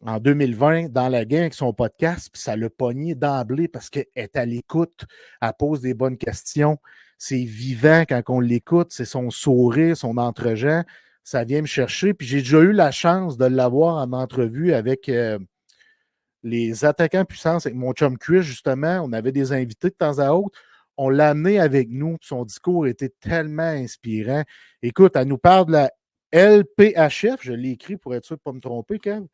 en 2020 dans la game avec son podcast, puis ça l'a pogné d'emblée parce qu'elle est à l'écoute, elle pose des bonnes questions. C'est vivant quand on l'écoute, c'est son sourire, son entre-gens. Ça vient me chercher. Puis j'ai déjà eu la chance de l'avoir en entrevue avec les attaquants puissance avec mon chum Chris, justement. On avait des invités de temps à autre. On l'a amené avec nous. Son discours était tellement inspirant. Écoute, elle nous parle de la LPHF. Je l'ai écrit pour être sûr de ne pas me tromper, Kev.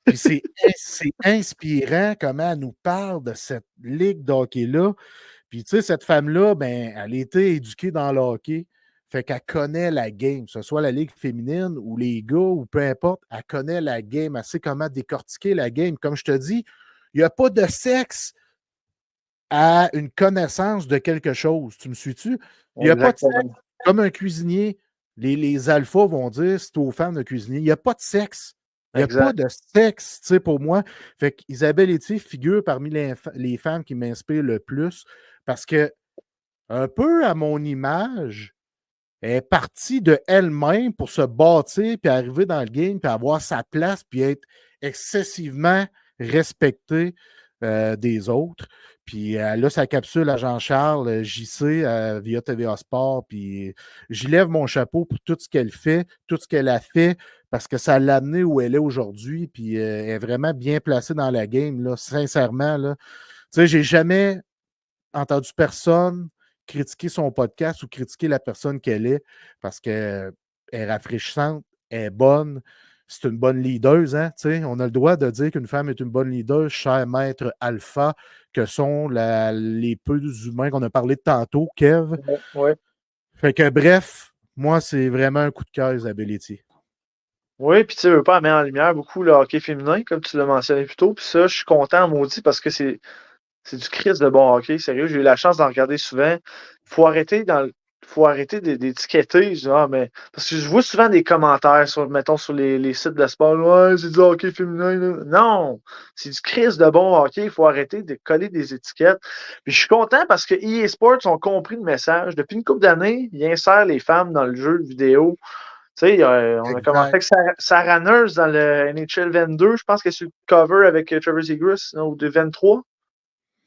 Puis c'est inspirant comment elle nous parle de cette ligue de hockey-là. Puis tu sais, cette femme-là, ben, elle a été éduquée dans le hockey. Fait qu'elle connaît la game, que ce soit la ligue féminine ou les gars ou peu importe, elle connaît la game, elle sait comment décortiquer la game. Comme je te dis, il n'y a pas de sexe à une connaissance de quelque chose. Tu me suis-tu? Il n'y a pas de sexe. Comme un cuisinier, les alphas vont dire c'est aux femmes de cuisinier. Il n'y a pas de sexe. Il n'y a pas de sexe, tu sais, pour moi. Fait qu'Isabelle Etier figure parmi les femmes qui m'inspirent le plus parce que, un peu à mon image, elle est partie de elle-même pour se bâtir, puis arriver dans le game, puis avoir sa place, puis être excessivement respectée des autres. Puis elle a sa capsule à Jean-Charles JC via TVA Sport, puis j'y lève mon chapeau pour tout ce qu'elle fait, tout ce qu'elle a fait, parce que ça l'a amenée où elle est aujourd'hui, puis elle est vraiment bien placée dans la game, là, sincèrement. Là. Tu sais, j'ai jamais entendu personne critiquer son podcast ou critiquer la personne qu'elle est parce qu'elle est rafraîchissante, elle est bonne, c'est une bonne leaduse. Hein, on a le droit de dire qu'une femme est une bonne leader, cher maître alpha, que sont les peu humains qu'on a parlé de tantôt, Kev. Ouais. Fait que bref, moi, c'est vraiment un coup de cœur, Isabelle Etier. Oui, puis tu sais, je veux pas mettre en lumière beaucoup le hockey féminin, comme tu l'as mentionné plus tôt. Puis ça, je suis content, maudit, parce que c'est du Christ de bon hockey, sérieux. J'ai eu la chance d'en regarder souvent. Faut arrêter faut arrêter d'étiqueter. Je dis, ah, mais... Parce que je vois souvent des commentaires sur, mettons, sur les sites de sport. Ouais, c'est du hockey féminin. Là. Non! C'est du crise de bon hockey. Il faut arrêter de coller des étiquettes. Puis je suis content parce que EA Sports ont compris le message. Depuis une couple d'années, ils insèrent les femmes dans le jeu vidéo. Tu sais, on a commencé avec Sarah Nurse dans le NHL 22. Je pense qu'elle est sur le cover avec Trevor Zegras, ou de 23.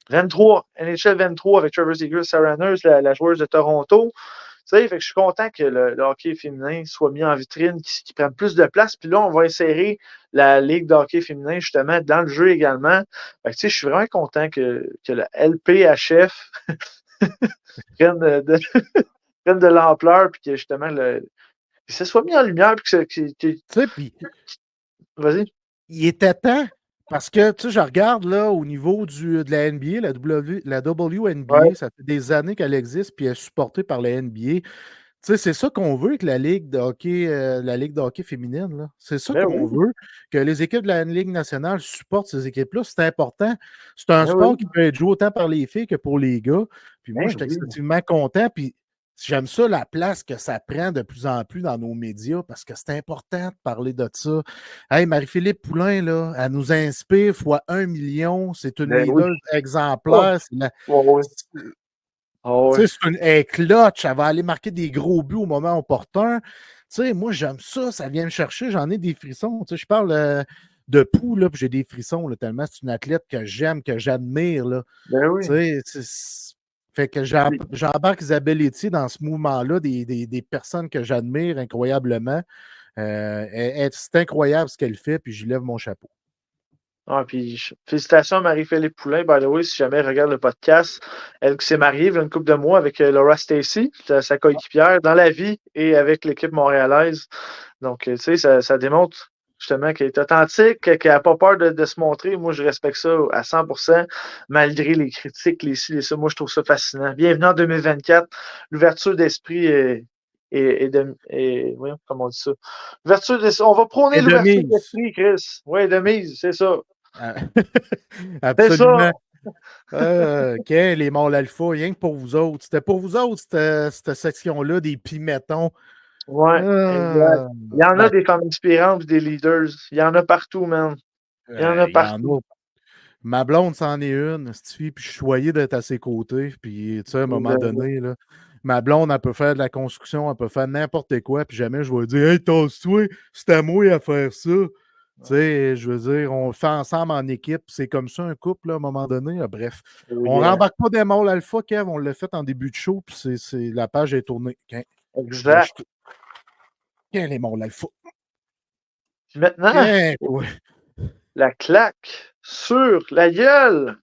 23, NHL 23 avec Trevor Zegras, Sarah Nurse, la joueuse de Toronto. Tu sais, fait que je suis content que le hockey féminin soit mis en vitrine, qu'il prenne plus de place. Puis là, on va insérer la Ligue de hockey féminin justement dans le jeu également. Fait que, tu sais, je suis vraiment content que le LPHF prenne de l'ampleur puis que justement que ça soit mis en lumière. Puis tu sais, puis vas-y. Il était temps. Parce que, tu sais, je regarde là au niveau de la NBA, la WNBA, Ouais. ça fait des années qu'elle existe, puis elle est supportée par la NBA. Tu sais, c'est ça qu'on veut avec la Ligue de hockey féminine. Là. C'est ça Ben qu'on oui. veut, que les équipes de la Ligue nationale supportent ces équipes-là. C'est important. C'est un Ben sport oui. qui peut être joué autant par les filles que pour les gars. Puis moi, Ben je suis oui. excessivement content. Puis j'aime ça, la place que ça prend de plus en plus dans nos médias, parce que c'est important de parler de ça. Hey, Marie-Philippe Poulain, là, elle nous inspire fois 1 million. C'est une Ben oui. leader exemplaire. C'est la- Ouais. Oh, tu sais, elle est clutch, elle va aller marquer des gros buts au moment opportun. Tu sais, moi, j'aime ça, ça vient me chercher, j'en ai des frissons. Tu sais, je parle de Pou, là, puis j'ai des frissons, là, tellement c'est une athlète que j'aime, que j'admire, là. ben oui. Tu sais, fait que j'embarque Isabelle Etier dans ce mouvement-là, des personnes que j'admire incroyablement. C'est incroyable ce qu'elle fait, puis je lui lève mon chapeau. Ah, puis félicitations à Marie-Philippe Poulain, by the way, si jamais elle regarde le podcast. Elle qui s'est mariée il y a une couple de mois avec Laura Stacey, sa coéquipière, dans la vie et avec l'équipe montréalaise. Donc, tu sais, ça démontre justement qu'elle est authentique, qu'elle n'a pas peur de se montrer. Moi, je respecte ça à 100%, malgré les critiques, les ci, les ça. Moi, je trouve ça fascinant. Bienvenue en 2024. L'ouverture d'esprit voyons, comment on dit ça? On va prôner l'ouverture d'esprit, Chris. Oui, de mise, c'est ça. Absolument. OK, les mâles alpha, rien que pour vous autres. C'était pour vous autres, cette section-là, des pimétons. Ouais, exact. Il y en a des femmes inspirantes, des leaders. Il y en a partout, man. Il y en a partout. Ma blonde, c'en est une, puis je suis choyé d'être à ses côtés. Puis, tu sais, à un moment donné, là, ma blonde, elle peut faire de la construction, elle peut faire n'importe quoi, puis jamais je vais dire « Hey, tasse-toi, c'est à moi à faire ça. » Tu sais, je veux dire, on le fait ensemble en équipe. C'est comme ça, un couple, là, à un moment donné. Bref, on ne rembarque pas des mâles alpha, Kev. On l'a fait en début de show, puis la page est tournée. Okay. Exact. Les mâles alpha. Puis maintenant, la claque sur la gueule.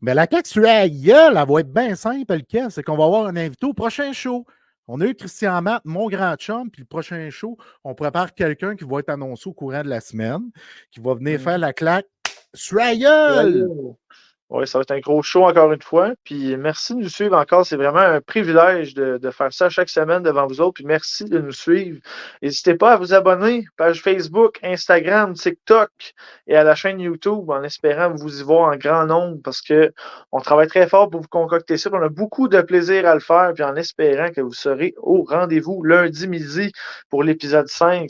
Mais la claque sur la gueule, elle va être bien simple, le Kev. C'est qu'on va avoir un invité au prochain show. On a eu Christian Matt, mon grand chum, puis le prochain show, on prépare quelqu'un qui va être annoncé au courant de la semaine, qui va venir faire la claque sur la gueule. Oui, ça va être un gros show encore une fois. Puis merci de nous suivre encore. C'est vraiment un privilège de faire ça chaque semaine devant vous autres. Puis merci de nous suivre. N'hésitez pas à vous abonner. Page Facebook, Instagram, TikTok et à la chaîne YouTube en espérant vous y voir en grand nombre parce qu'on travaille très fort pour vous concocter ça. On a beaucoup de plaisir à le faire. Puis en espérant que vous serez au rendez-vous lundi midi pour l'épisode 5.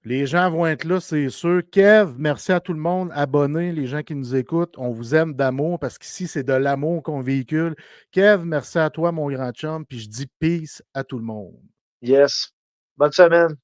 Les gens vont être là, c'est sûr. Kev, merci à tout le monde. Abonnez, les gens qui nous écoutent. On vous aime d'amour parce qu'ici, c'est de l'amour qu'on véhicule. Kev, merci à toi, mon grand chum. Puis je dis peace à tout le monde. Yes. Bonne semaine.